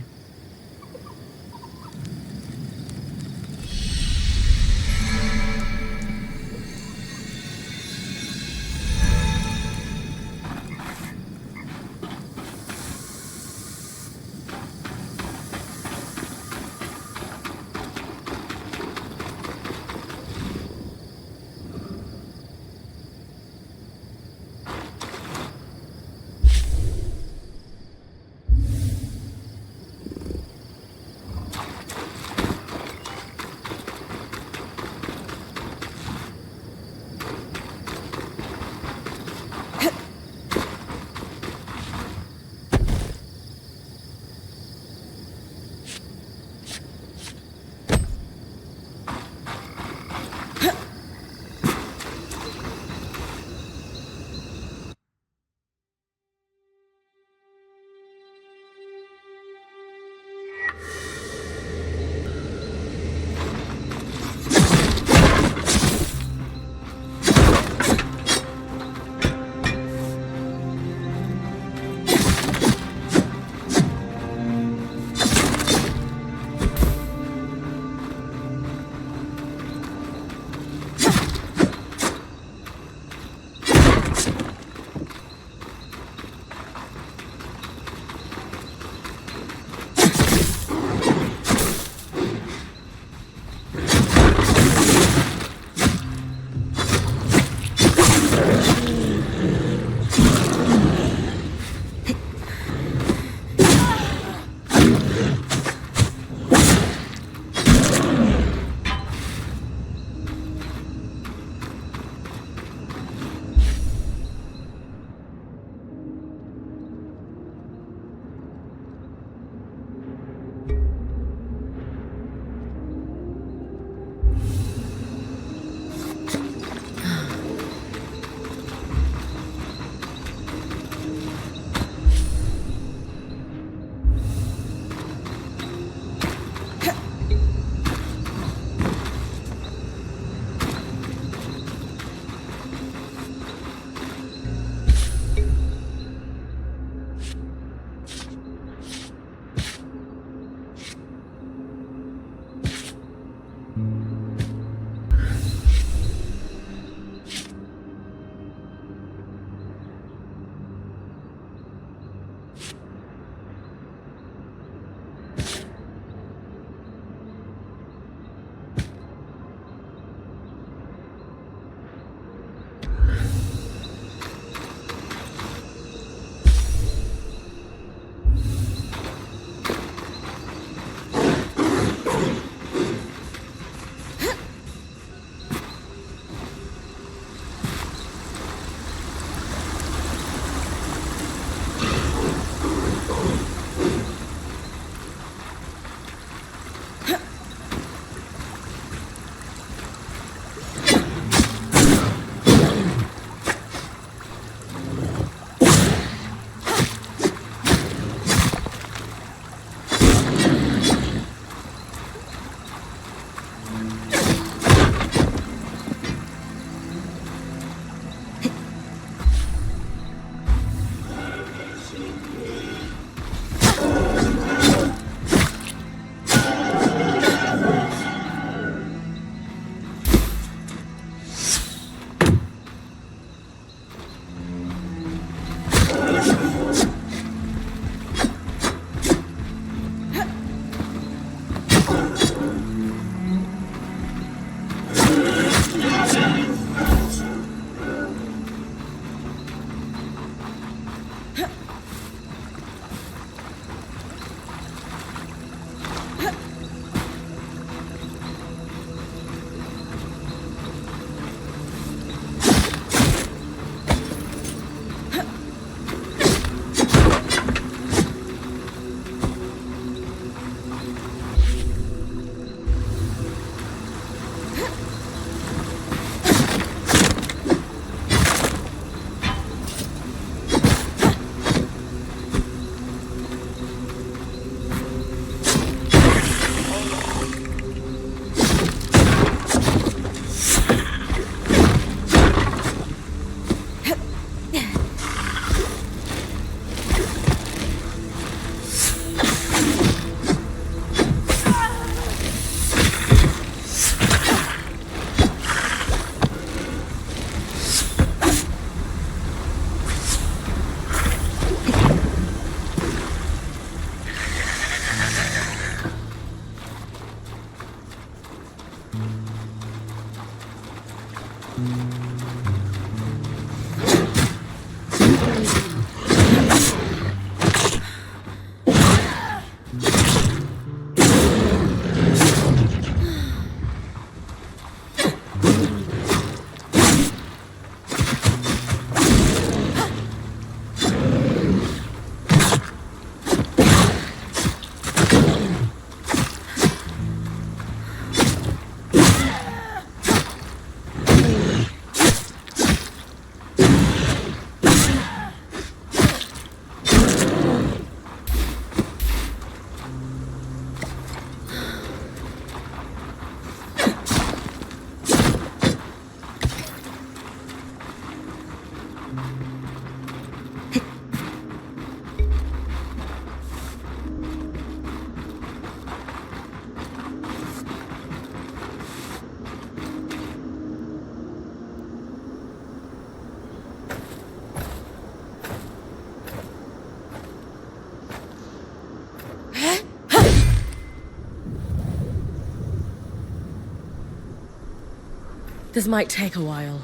This might take a while.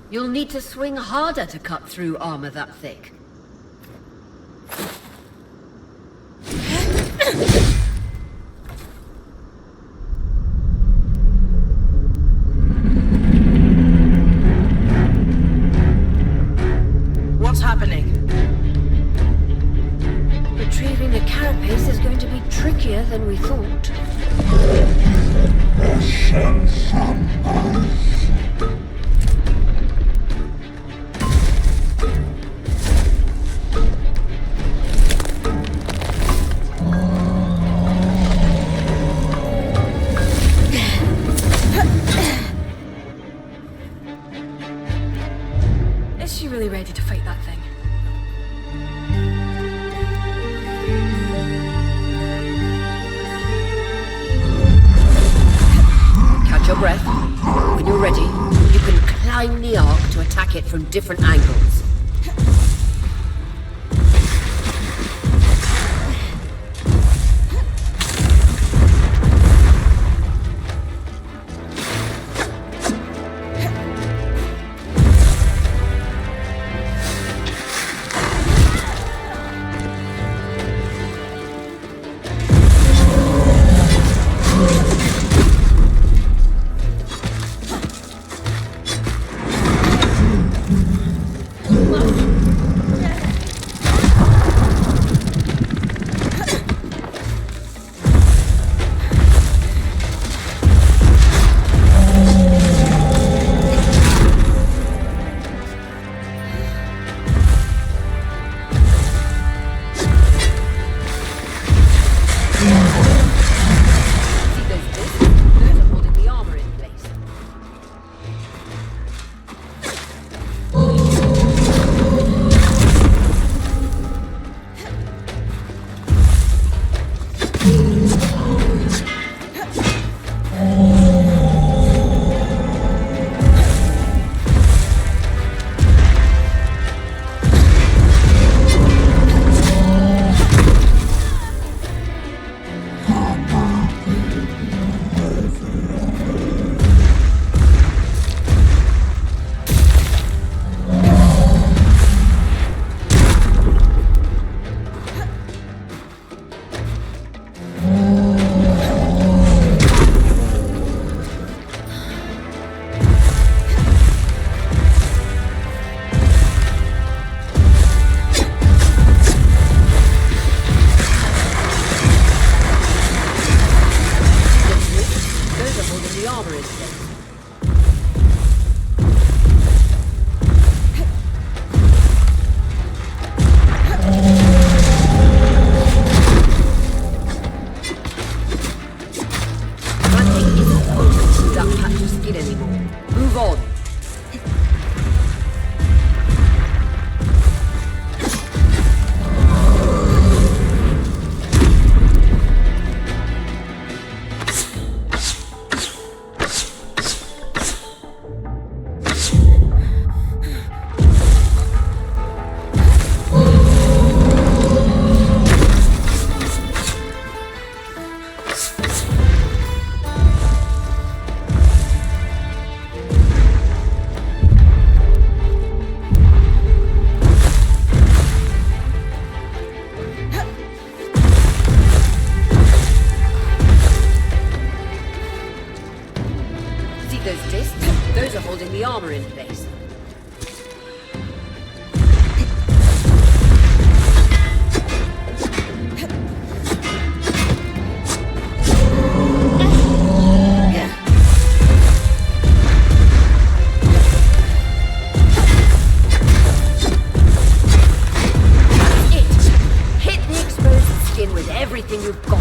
You'll need to swing harder to cut through armor that thick. What's happening? Retrieving the carapace is going to be trickier than we thought. Is she really ready to fight that thing? Catch your breath. When you're ready, you can climb the Ark to attack it from different angles. armor in place. Everything you've got.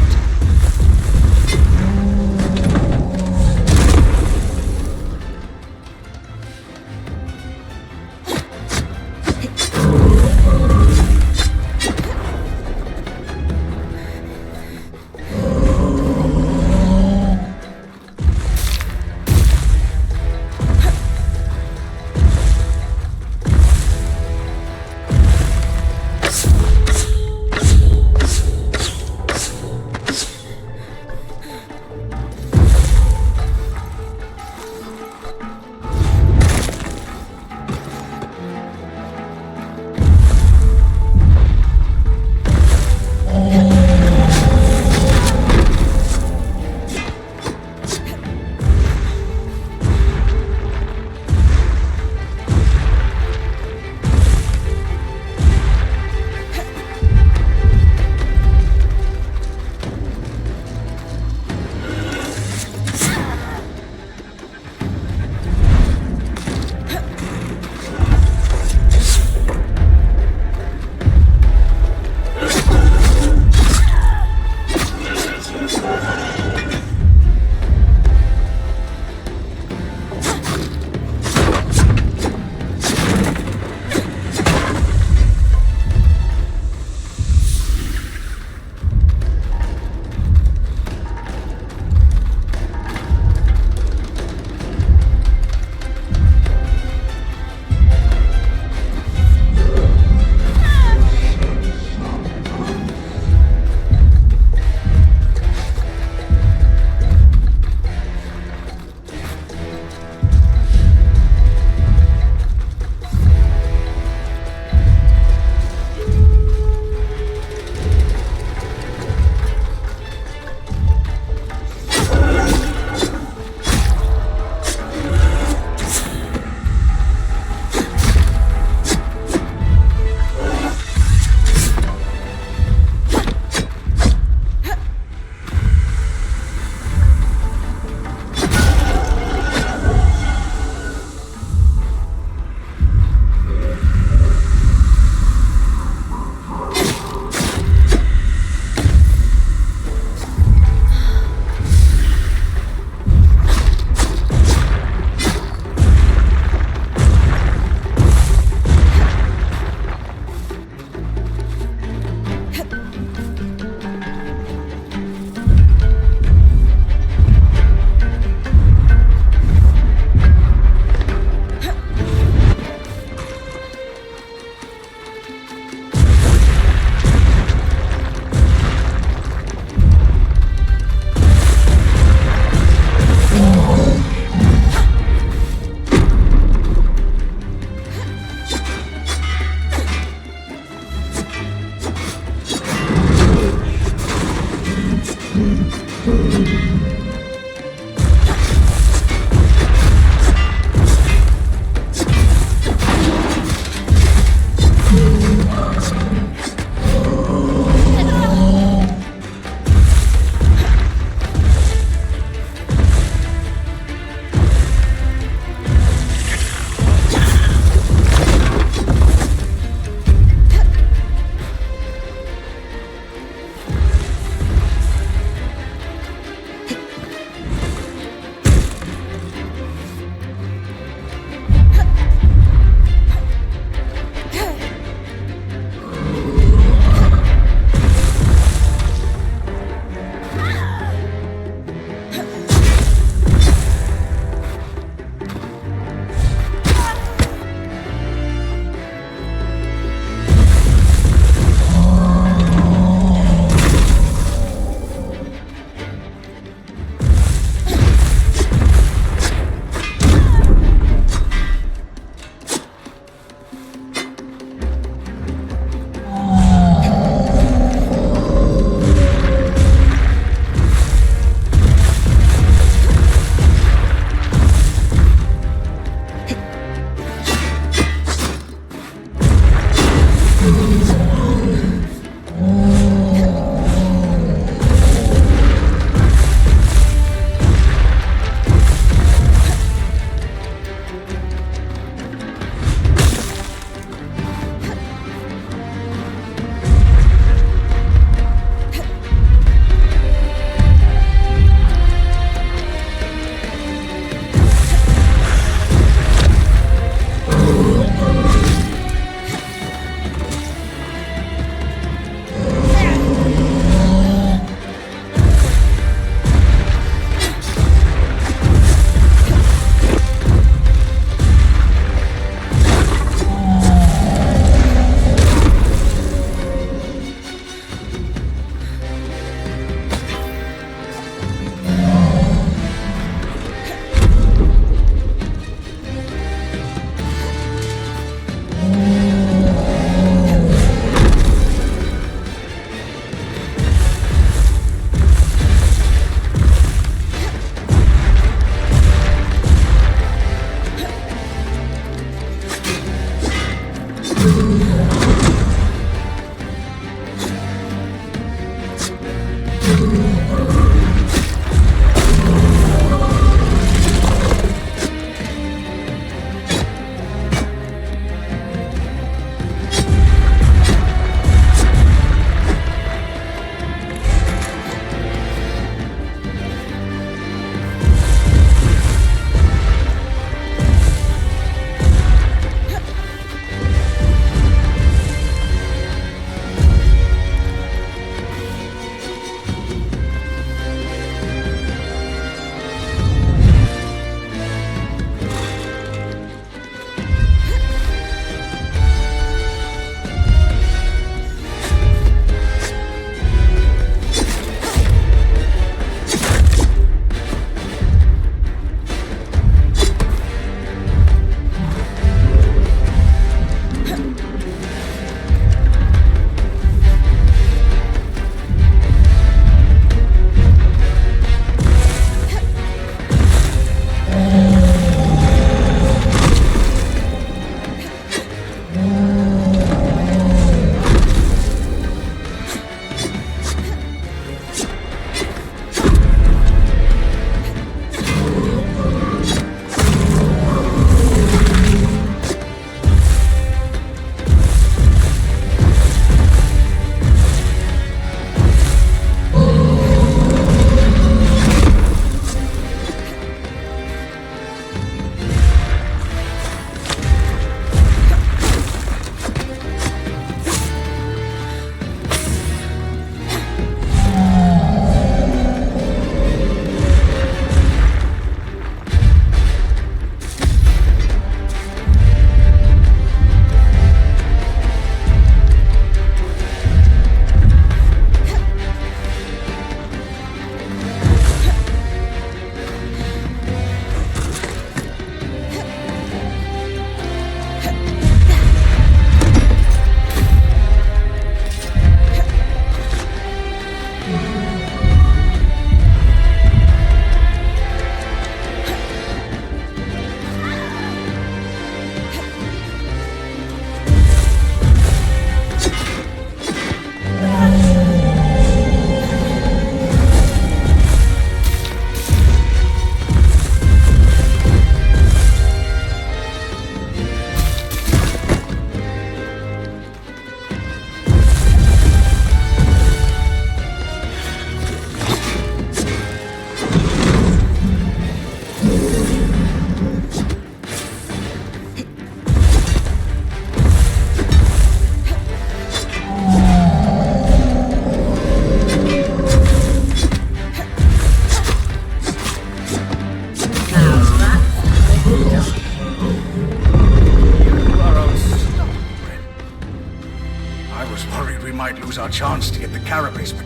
chance to get the carapace, but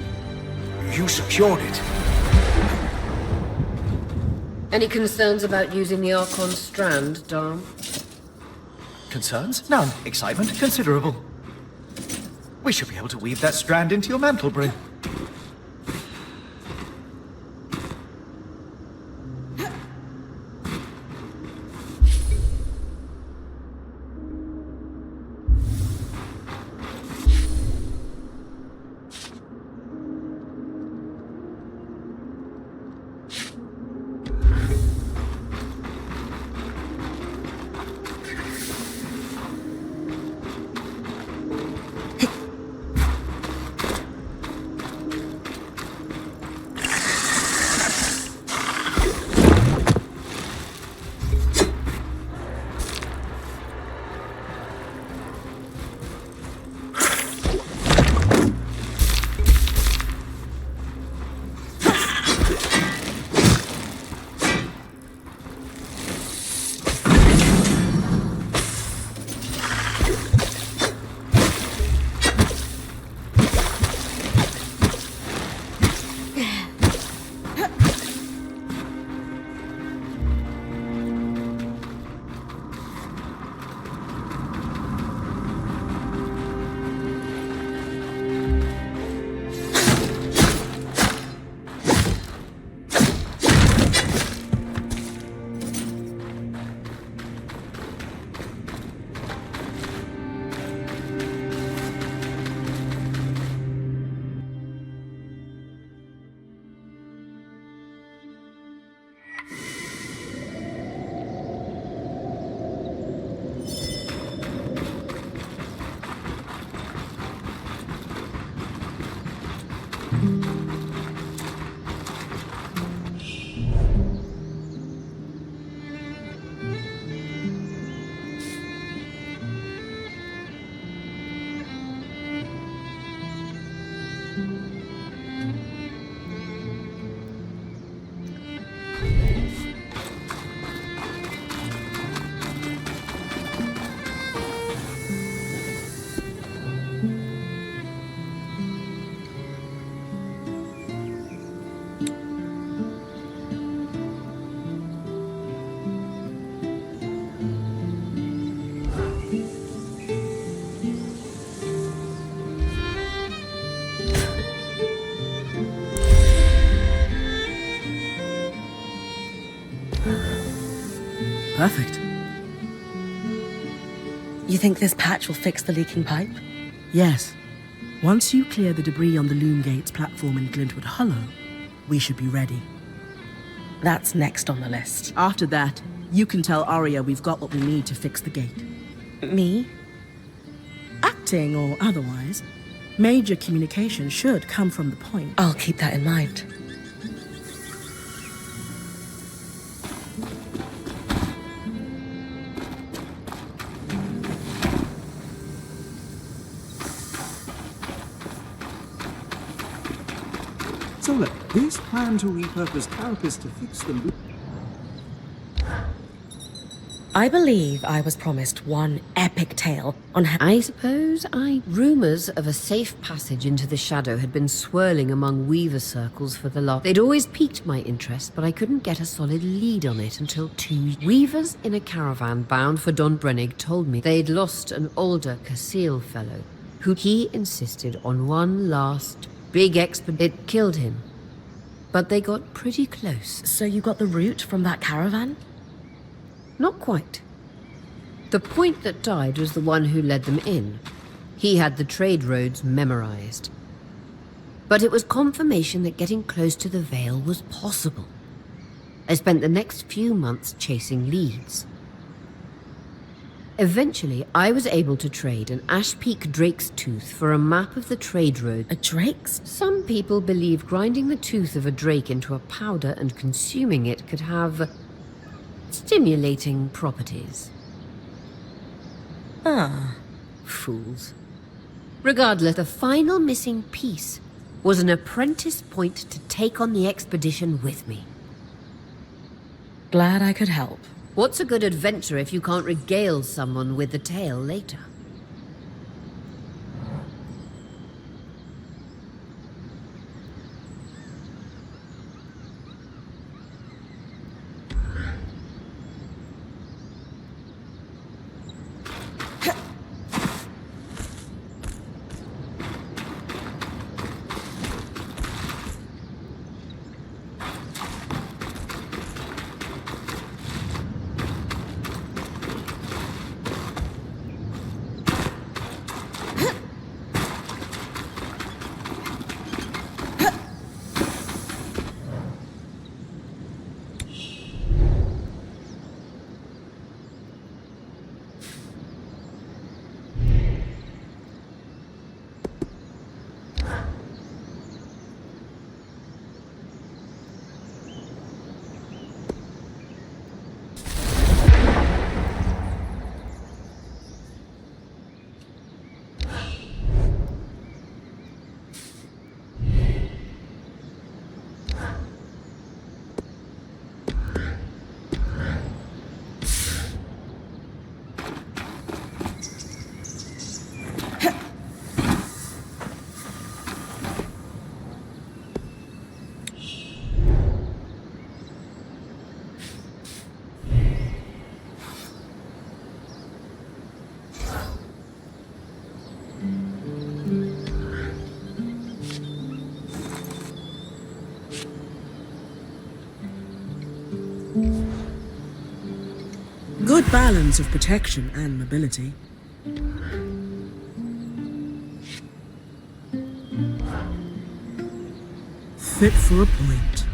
you secured it. Any concerns about using the Archon Strand, Dom? Concerns? None. Excitement? Considerable. We should be able to weave that strand into your mantle, Brynn. Perfect. You think this patch will fix the leaking pipe? Yes. Once you clear the debris on the Loom Gates platform in Glintwood Hollow, we should be ready. That's next on the list. After that, you can tell Arya we've got what we need to fix the gate. Me? Acting or otherwise, major communication should come from the point. I'll keep that in mind. So look, this plan to repurpose carapace to fix the loop. I believe I was promised one epic tale on how I suppose Rumors of a safe passage into the shadow had been swirling among Weaver circles for the last... They'd always piqued my interest, but I couldn't get a solid lead on it until 2 Weavers in a caravan bound for Don Brennig told me they'd lost an older Casil fellow, who he insisted on one last big expedition. It killed him, but they got pretty close. So you got the route from that caravan? Not quite. The point that died was the one who led them in. He had the trade roads memorized. But it was confirmation that getting close to the Vale was possible. I spent the next few months chasing leads. Eventually, I was able to trade an Ash Peak Drake's Tooth for a map of the trade road. A drake's? Some people believe grinding the tooth of a drake into a powder and consuming it could have stimulating properties. Ah. Fools. Regardless, the final missing piece was an apprentice point to take on the expedition with me. Glad I could help. What's a good adventure if you can't regale someone with the tale later? good balance of protection and mobility. Fit for a point.